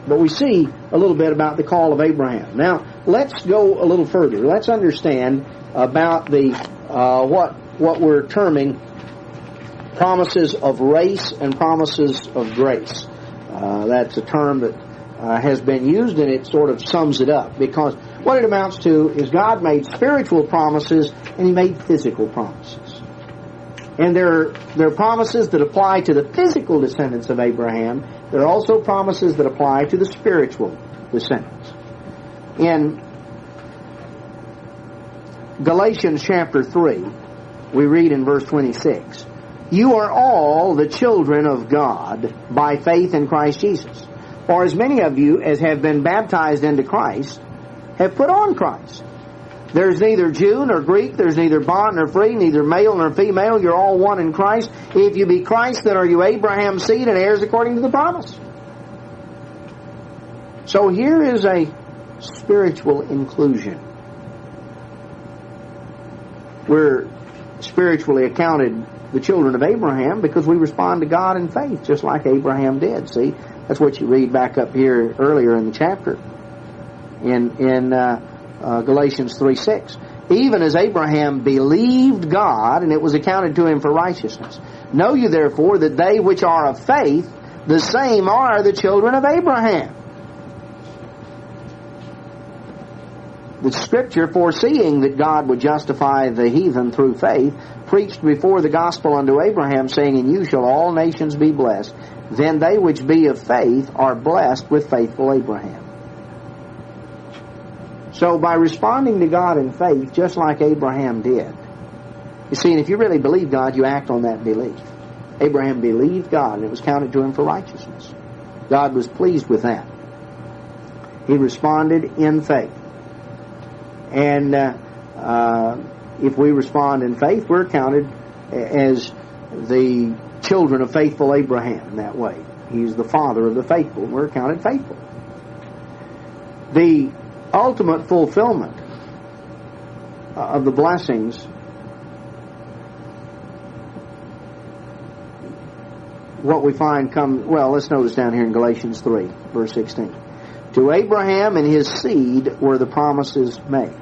But we see a little bit about the call of Abraham. Now, let's go a little further. Let's understand about the what we're terming promises of race and promises of grace. That's a term that has been used, and it sort of sums it up, because what it amounts to is God made spiritual promises and He made physical promises. And there are promises that apply to the physical descendants of Abraham. There are also promises that apply to the spiritual descendants. In Galatians chapter 3, we read in verse 26, you are all the children of God by faith in Christ Jesus. For as many of you as have been baptized into Christ have put on Christ. There's neither Jew nor Greek, there's neither bond nor free, neither male nor female, you're all one in Christ. If you be Christ, then are you Abraham's seed and heirs according to the promise. So here is a spiritual inclusion. We're spiritually accounted the children of Abraham because we respond to God in faith, just like Abraham did. See, that's what you read back up here earlier in the chapter in Galatians 3:6. Even as Abraham believed God, and it was accounted to him for righteousness. Know you therefore that they which are of faith, the same are the children of Abraham. The Scripture, foreseeing that God would justify the heathen through faith, preached before the gospel unto Abraham, saying, in you shall all nations be blessed. Then they which be of faith are blessed with faithful Abraham. So by responding to God in faith, just like Abraham did, You see, and if you really believe God, you act on that belief. Abraham believed God, and it was counted to him for righteousness. God was pleased with that. He responded in faith. And if we respond in faith, we're counted as the children of faithful Abraham in that way. He's the father of the faithful. We're counted faithful. The ultimate fulfillment of the blessings what we find comes, well, let's notice down here in Galatians 3, verse 16. To Abraham and his seed were the promises made.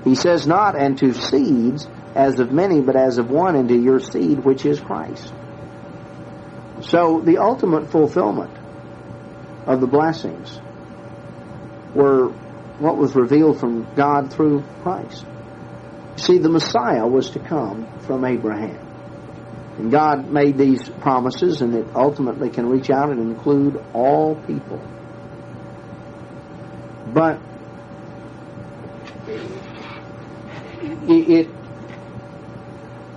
He says not, and to seeds as of many, but as of one, and to your seed, which is Christ. So the ultimate fulfillment of the blessings were what was revealed from God through Christ. See, the Messiah was to come from Abraham. And God made these promises, and it ultimately can reach out and include all people. But it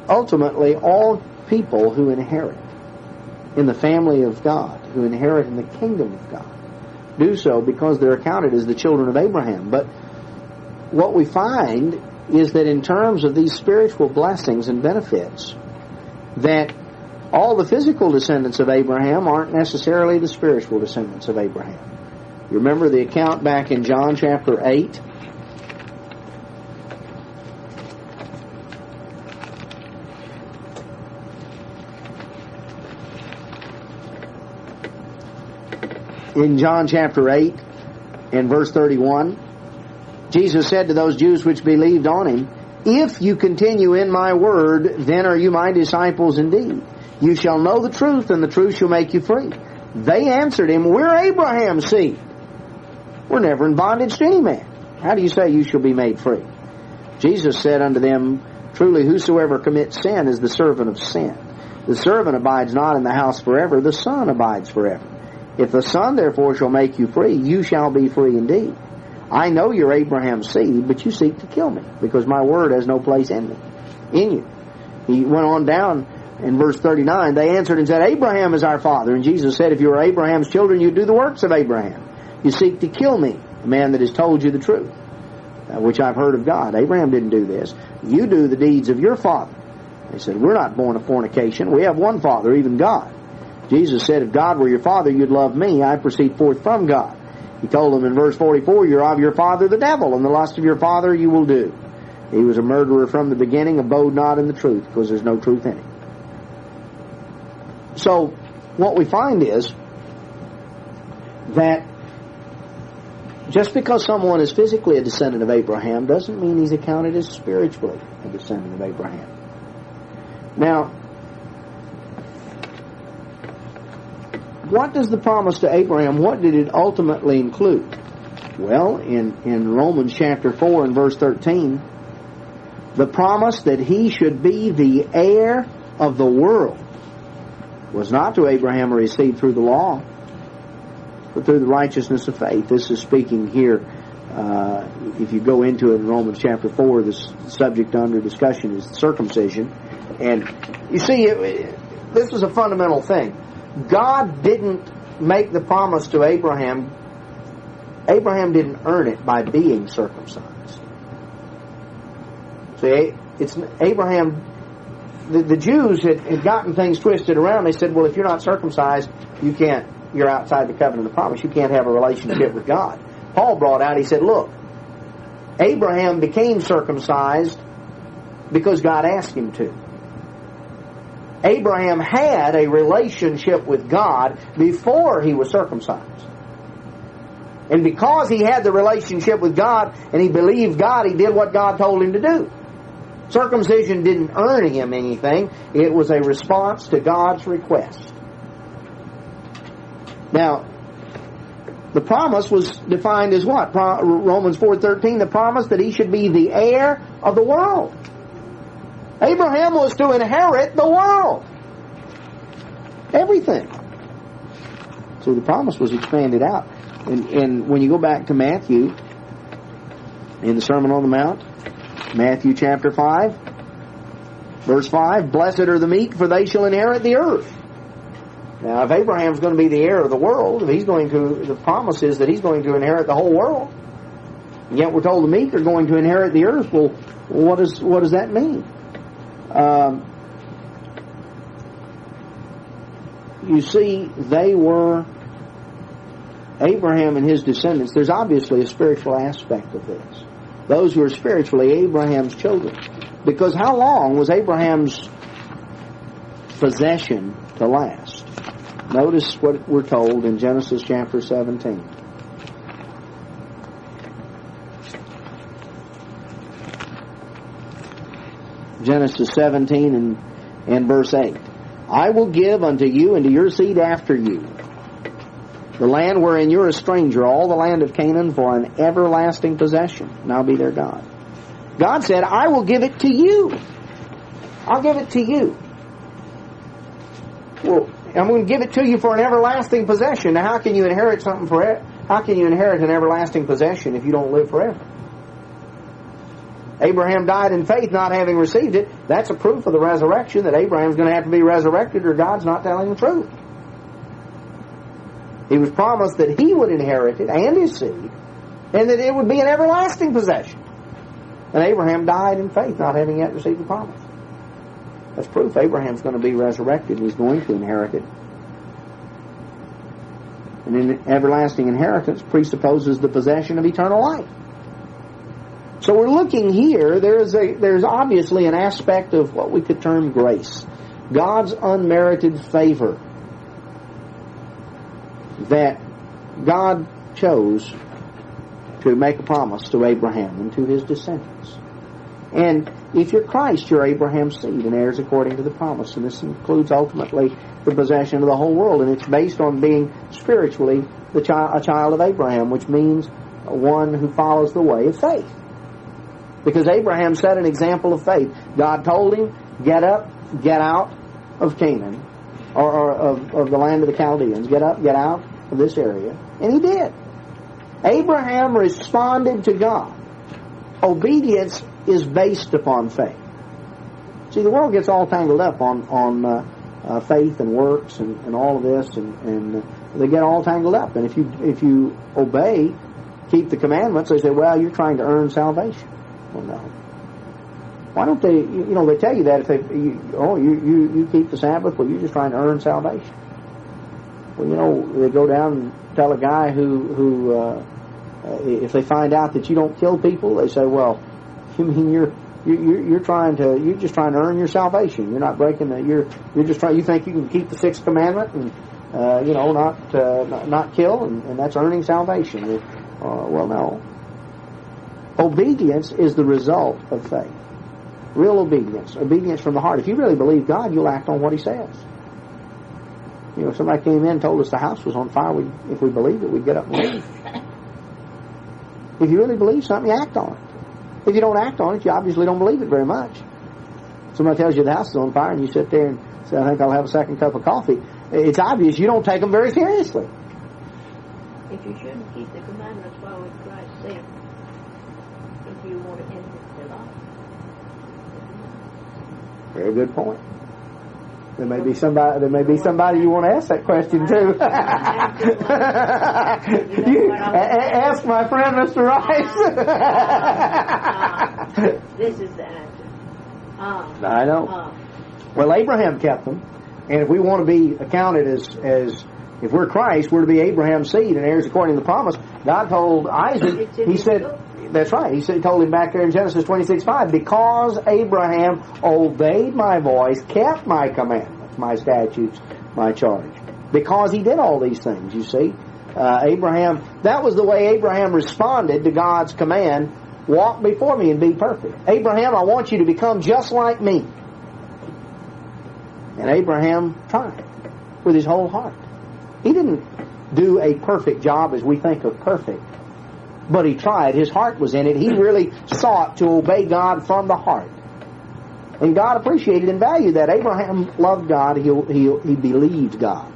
ultimately, all people who inherit in the family of God, who inherit in the kingdom of God, do so because they're counted as the children of Abraham. But what we find is that in terms of these spiritual blessings and benefits, that all the physical descendants of Abraham aren't necessarily the spiritual descendants of Abraham. You remember the account back in John chapter 8? In John chapter 8, in verse 31, Jesus said to those Jews which believed on him, if you continue in my word, then are you my disciples indeed. You shall know the truth, and the truth shall make you free. They answered him, we're Abraham's seed. We're never in bondage to any man. How do you say you shall be made free? Jesus said unto them, truly whosoever commits sin is the servant of sin. The servant abides not in the house forever, the Son abides forever. If the Son therefore shall make you free, you shall be free indeed. I know you're Abraham's seed, but you seek to kill me, because my word has no place in you. He went on down in verse 39. They answered and said, Abraham is our father. And Jesus said, if you are Abraham's children, you do the works of Abraham. You seek to kill me, a man that has told you the truth, which I've heard of God. Abraham didn't do this. You do the deeds of your father. They said, we're not born of fornication. We have one Father, even God. Jesus said, if God were your father, you'd love me. I proceed forth from God. He told them in verse 44, you're of your father the devil, and the lust of your father you will do. He was a murderer from the beginning, abode not in the truth, because there's no truth in him. So, what we find is that just because someone is physically a descendant of Abraham doesn't mean he's accounted as spiritually a descendant of Abraham. Now, what does the promise to Abraham, what did it ultimately include? Well, in Romans chapter 4 and verse 13, the promise that he should be the heir of the world was not to Abraham or his seed through the law, but through the righteousness of faith. This is speaking here, if you go into it in Romans chapter 4, the subject under discussion is circumcision. And you see, this is a fundamental thing. God didn't make the promise to Abraham. Abraham didn't earn it by being circumcised. See, it's Abraham. The Jews had gotten things twisted around. They said, well, if you're not circumcised, you're outside the covenant of promise. You can't have a relationship with God. Paul brought out, he said, look, Abraham became circumcised because God asked him to. Abraham had a relationship with God before he was circumcised. And because he had the relationship with God and he believed God, he did what God told him to do. Circumcision didn't earn him anything. It was a response to God's request. Now, the promise was defined as what? Romans 4:13, the promise that he should be the heir of the world. Abraham was to inherit the world. Everything. So the promise was expanded out. And when you go back to Matthew, in the Sermon on the Mount, Matthew chapter 5, Verse 5, blessed are the meek, for they shall inherit the earth. Now, if Abraham's going to be the heir of the world, if he's going to, the promise is that he's going to inherit the whole world. And yet we're told the meek are going to inherit the earth. Well, what does that mean? You see, they were Abraham and his descendants. There's obviously a spiritual aspect of this. Those who are spiritually Abraham's children. Because how long was Abraham's possession to last? Notice what we're told in Genesis chapter 17. Genesis 17 and verse 8. I will give unto you and to your seed after you the land wherein you're a stranger, all the land of Canaan, for an everlasting possession, and I'll be their God. God said, I will give it to you. I'll give it to you. Well, I'm going to give it to you for an everlasting possession. Now, how can you inherit something forever? How can you inherit an everlasting possession if you don't live forever? Abraham died in faith, not having received it. That's a proof of the resurrection, that Abraham's going to have to be resurrected or God's not telling the truth. He was promised that he would inherit it and his seed, and that it would be an everlasting possession. And Abraham died in faith, not having yet received the promise. That's proof Abraham's going to be resurrected and he's going to inherit it. And an everlasting inheritance presupposes the possession of eternal life. So we're looking here, there's obviously an aspect of what we could term grace. God's unmerited favor that God chose to make a promise to Abraham and to his descendants. And if you're Christ, you're Abraham's seed and heirs according to the promise. And this includes ultimately the possession of the whole world. And it's based on being spiritually a child of Abraham, which means one who follows the way of faith. Because Abraham set an example of faith. God told him, get up, get out of Canaan, or of the land of the Chaldeans. Get up, get out of this area. And he did. Abraham responded to God. Obedience is based upon faith. See, the world gets all tangled up on faith and works and all of this, and they get all tangled up. And if you obey, keep the commandments, they say, well, you're trying to earn salvation. Well, no. Why don't they? They tell you that if you keep the Sabbath, well, you're just trying to earn salvation. Well, they go down and tell a guy who if they find out that you don't kill people, they say, well, you mean you're just trying to earn your salvation. You're not breaking you're just trying. You think you can keep the sixth commandment and not kill, and that's earning salvation. Well, no. Obedience is the result of faith. Real obedience from the heart. If you really believe God, you'll act on what He says. If somebody came in and told us the house was on fire, if we believed it, we'd get up and leave. If you really believe something, you act on it. If you don't act on it, you obviously don't believe it very much. Somebody tells you the house is on fire, and you sit there and say, I think I'll have a second cup of coffee. It's obvious you don't take them very seriously. If you shouldn't keep the commandments, why would Christ say them? If you want to end the life. Very good point. There may be somebody you want to ask that question to. Ask my friend, Mr. Rice. This is the answer. I know. Well, Abraham kept them, and if we want to be accounted as if we're Christ, we're to be Abraham's seed and heirs according to the promise. God told Isaac, He said, that's right. He told him back there in Genesis 26:5, because Abraham obeyed my voice, kept my commandments, my statutes, my charge. Because he did all these things, you see. Abraham, that was the way Abraham responded to God's command, walk before me and be perfect. Abraham, I want you to become just like me. And Abraham tried with his whole heart. He didn't do a perfect job as we think of perfect. But he tried. His heart was in it. He really sought to obey God from the heart. And God appreciated and valued that. Abraham loved God. He believed God.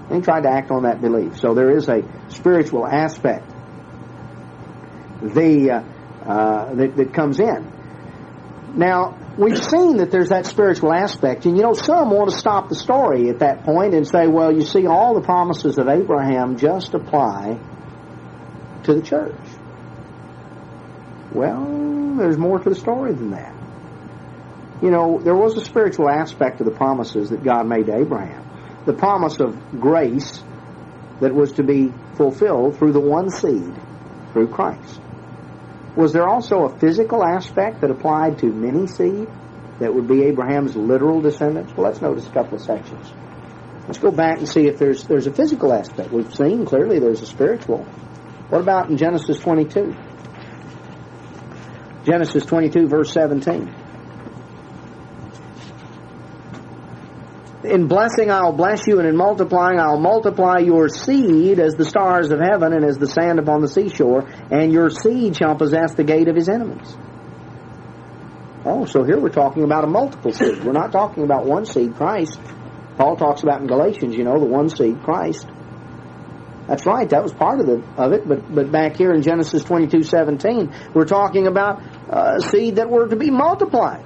And he tried to act on that belief. So there is a spiritual aspect that comes in. Now, we've seen that there's that spiritual aspect, and some want to stop the story at that point and say, well, you see, all the promises of Abraham just apply to the church. Well, there's more to the story than that. There was a spiritual aspect to the promises that God made to Abraham. The promise of grace that was to be fulfilled through the one seed, through Christ. Was there also a physical aspect that applied to many seed that would be Abraham's literal descendants? Well, let's notice a couple of sections. Let's go back and see if there's a physical aspect. We've seen clearly there's a spiritual. What about in Genesis 22? Genesis 22, verse 17. In blessing I'll bless you, and in multiplying I'll multiply your seed as the stars of heaven and as the sand upon the seashore, and your seed shall possess the gate of his enemies. Oh, so here we're talking about a multiple seed. We're not talking about one seed, Christ. Paul talks about in Galatians, the one seed, Christ. That's right, that was part of it, but back here in Genesis 22:17, we're talking about seed that were to be multiplied.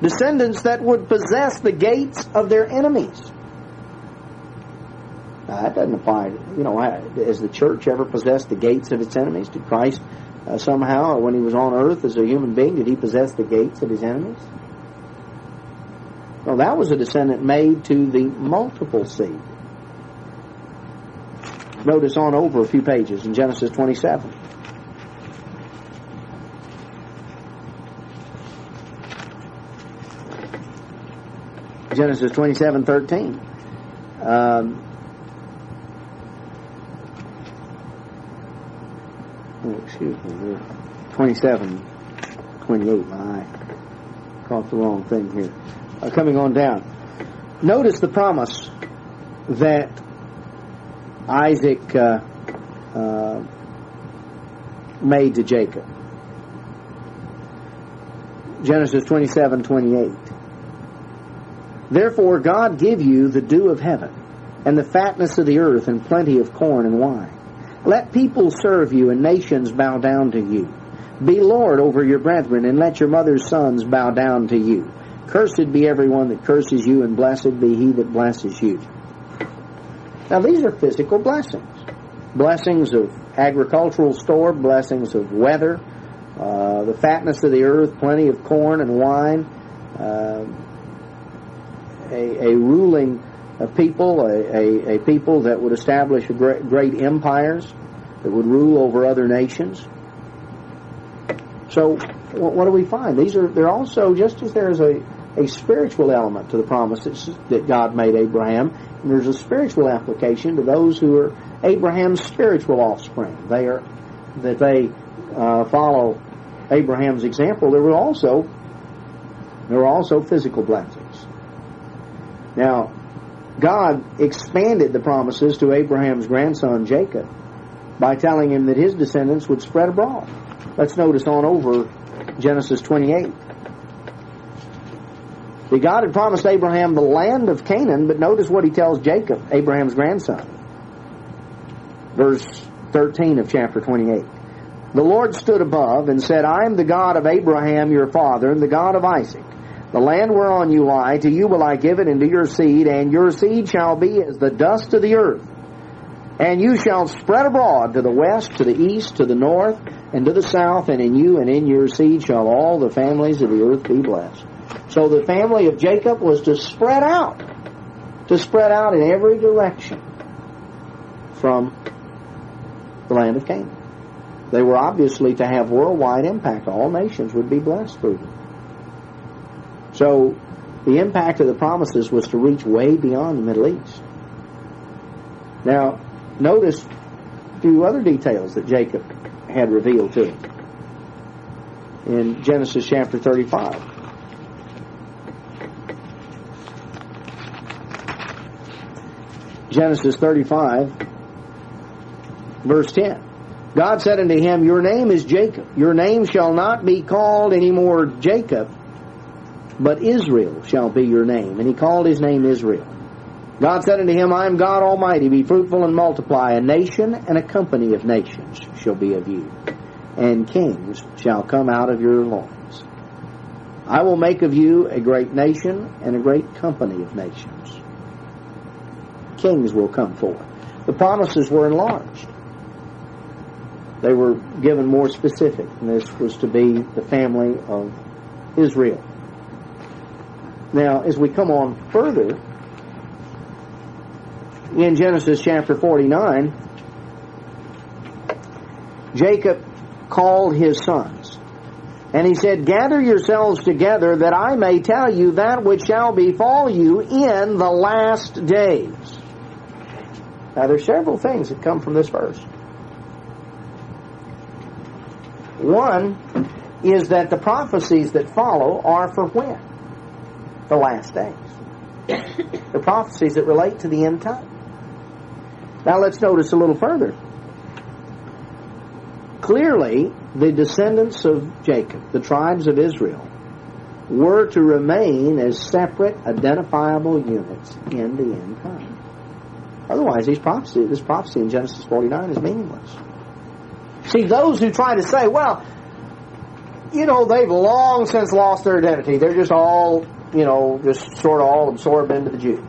Descendants that would possess the gates of their enemies. Now, that doesn't apply. Has the church ever possessed the gates of its enemies? Did Christ somehow, when he was on earth as a human being, did he possess the gates of his enemies? Well, that was a descendant made to the multiple seed. Notice on over a few pages in Genesis 27. Genesis 27:13. Excuse me. 27:28. I caught the wrong thing here. Coming on down. Notice the promise that Isaac made to Jacob. Genesis 27:28. Therefore God give you the dew of heaven, and the fatness of the earth, and plenty of corn and wine. Let people serve you, and nations bow down to you. Be Lord over your brethren, and let your mother's sons bow down to you. Cursed be everyone that curses you, and blessed be he that blesses you. Now these are physical blessings. Blessings of agricultural store, blessings of weather, the fatness of the earth, plenty of corn and wine, a ruling people, a people that would establish great empires, that would rule over other nations. So what do we find? They're also, just as there's a spiritual element to the promises that God made Abraham, and there's a spiritual application to those who are Abraham's spiritual offspring. They follow Abraham's example. There were also physical blessings. Now, God expanded the promises to Abraham's grandson Jacob by telling him that his descendants would spread abroad. Let's notice on over Genesis 28. See, God had promised Abraham the land of Canaan, but notice what he tells Jacob, Abraham's grandson. Verse 13 of chapter 28. The Lord stood above and said, I am the God of Abraham your father, and the God of Isaac. The land whereon you lie, to you will I give it, and to your seed, and your seed shall be as the dust of the earth. And you shall spread abroad to the west, to the east, to the north, and to the south, and in you and in your seed shall all the families of the earth be blessed. So the family of Jacob was to spread out in every direction from the land of Canaan. They were obviously to have worldwide impact. All nations would be blessed through them. So the impact of the promises was to reach way beyond the Middle East. Now, notice a few other details that Jacob had revealed to him in Genesis chapter 35. Genesis 35, verse 10. God said unto him, Your name is Jacob. Your name shall not be called any more Jacob, but Israel shall be your name. And he called his name Israel. God said unto him, I am God Almighty. Be fruitful and multiply. A nation and a company of nations shall be of you, and kings shall come out of your loins. I will make of you a great nation and a great company of nations. Kings will come forth. The promises were enlarged. They were given more specific, and this was to be the family of Israel. Now, as we come on further, in Genesis chapter 49, Jacob called his sons, and he said, "Gather yourselves together, that I may tell you that which shall befall you in the last days." Now, there's several things that come from this verse. One is that the prophecies that follow are for when? The last days. The prophecies that relate to the end time. Now let's notice a little further. Clearly, the descendants of Jacob, the tribes of Israel, were to remain as separate, identifiable units in the end time. Otherwise, this prophecy in Genesis 49 is meaningless. See, those who try to say, well, they've long since lost their identity. They're just all, just sort of all absorbed into the Jews.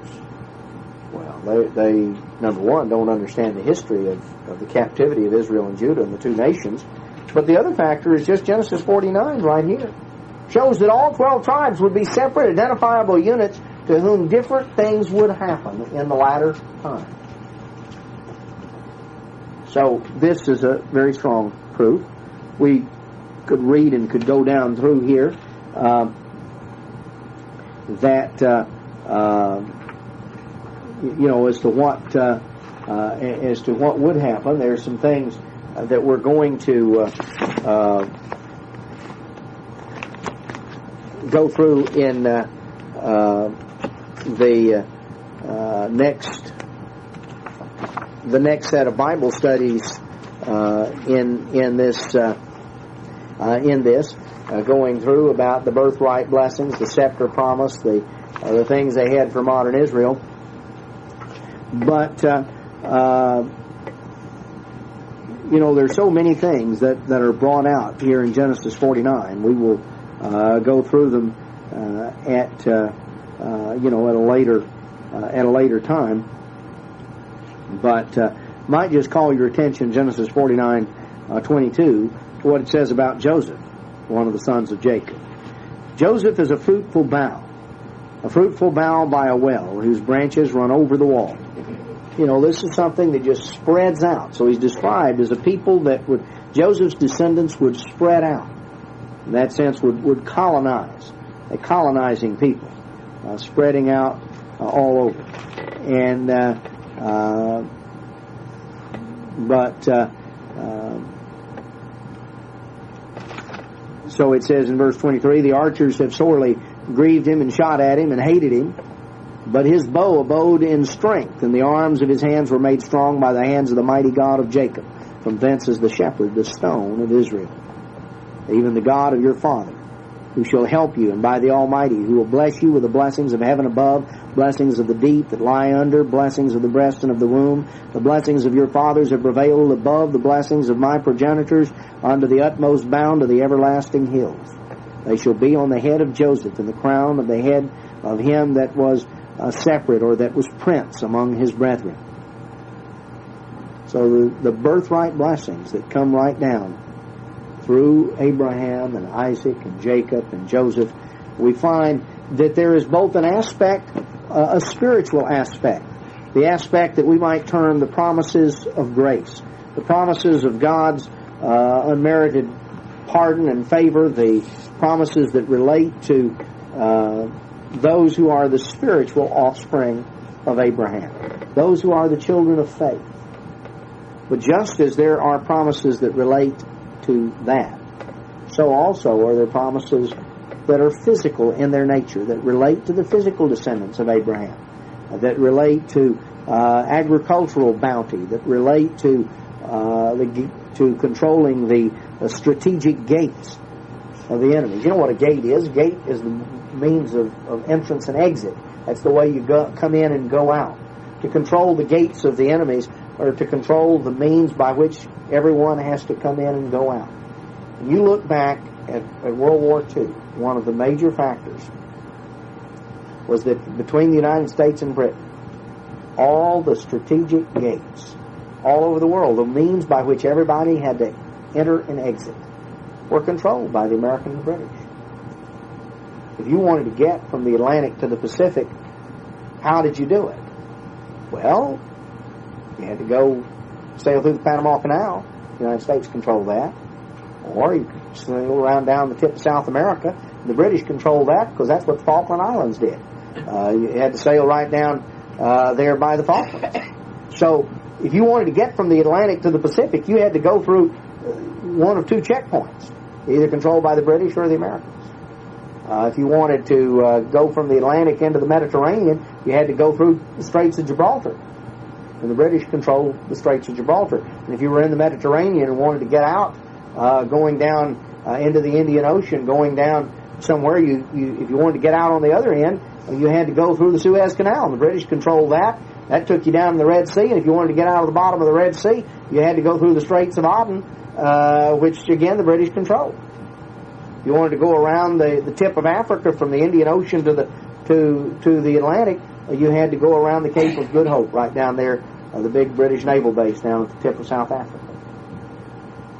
Well, they number one, don't understand the history of the captivity of Israel and Judah and the two nations. But the other factor is just Genesis 49 right here. Shows that all 12 tribes would be separate, identifiable units to whom different things would happen in the latter time. So this is a very strong proof. We could read and could go down through here that as to what would happen. There's some things that we're going to go through in the next set of Bible studies in this going through about the birthright blessings, the scepter promise, the things they had for modern Israel. But there's so many things that are brought out here in Genesis 49. We will go through them at a later time. But might just call your attention, Genesis 49:22, to what it says about Joseph, one of the sons of Jacob. Joseph is a fruitful bough by a well, whose branches run over the wall. This is something that just spreads out. So he's described as a people that Joseph's descendants would spread out. In that sense, would colonize. A colonizing people, spreading out all over. And so it says in verse 23, the archers have sorely grieved him and shot at him and hated him, but his bow abode in strength, and the arms of his hands were made strong by the hands of the mighty God of Jacob. From thence is the shepherd, the stone of Israel, even the God of your father, who shall help you, and by the Almighty, who will bless you with the blessings of heaven above, blessings of the deep that lie under, blessings of the breast and of the womb. The blessings of your fathers have prevailed above the blessings of my progenitors unto the utmost bound of the everlasting hills. They shall be on the head of Joseph, and the crown of the head of him that was separate, or that was prince among his brethren. So the birthright blessings that come right down through Abraham and Isaac and Jacob and Joseph, we find that there is both an aspect, a spiritual aspect, the aspect that we might term the promises of grace, the promises of God's unmerited pardon and favor, the promises that relate to those who are the spiritual offspring of Abraham, those who are the children of faith. But just as there are promises that relate to that, so also are there promises that are physical in their nature, that relate to the physical descendants of Abraham, that relate to agricultural bounty, that relate to controlling the strategic gates of the enemies. You know what a gate is? A gate is the means of entrance and exit. That's the way you come in and go out. To control the gates of the enemies, or to control the means by which everyone has to come in and go out. And you look back at World War II, one of the major factors was that between the United States and Britain, all the strategic gates all over the world, the means by which everybody had to enter and exit, were controlled by the American and the British. If you wanted to get from the Atlantic to the Pacific, how did you do it? Well, you had to go sail through the Panama Canal. The United States controlled that. Or you could sail around down the tip of South America. The British controlled that because that's what the Falkland Islands did. You had to sail right down there by the Falklands. So if you wanted to get from the Atlantic to the Pacific, you had to go through one of two checkpoints, either controlled by the British or the Americans. If you wanted to go from the Atlantic into the Mediterranean, you had to go through the Straits of Gibraltar. And the British controlled the Straits of Gibraltar. And if you were in the Mediterranean and wanted to get out, going down into the Indian Ocean, going down somewhere, if you wanted to get out on the other end, you had to go through the Suez Canal. And the British controlled that. That took you down to the Red Sea. And if you wanted to get out of the bottom of the Red Sea, you had to go through the Straits of Aden, which, again, the British controlled. You wanted to go around the tip of Africa from the Indian Ocean to the Atlantic, you had to go around the Cape of Good Hope, right down there, the big British naval base down at the tip of South Africa.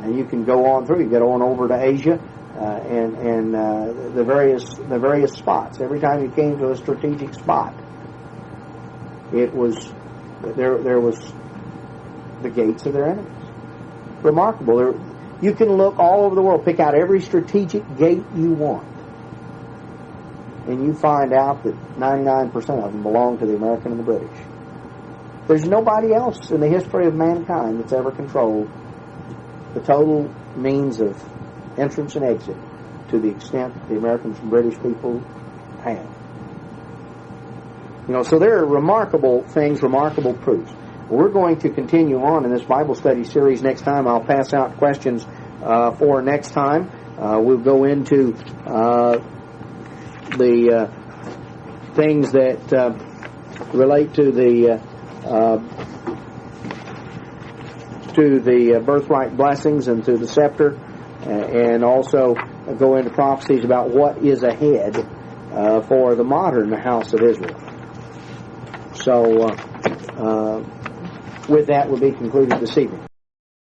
And you can go on through. You get on over to Asia and the various spots. Every time you came to a strategic spot, it was there was the gates of their enemies. Remarkable. You can look all over the world, pick out every strategic gate you want, and you find out that 99% of them belong to the American and the British. There's nobody else in the history of mankind that's ever controlled the total means of entrance and exit to the extent the Americans and British people have. So there are remarkable things, remarkable proofs. We're going to continue on in this Bible study series next time. I'll pass out questions for next time. We'll go into the things that relate to the birthright blessings and to the scepter, and also go into prophecies about what is ahead for the modern house of Israel. So with that, we'll be concluded this evening.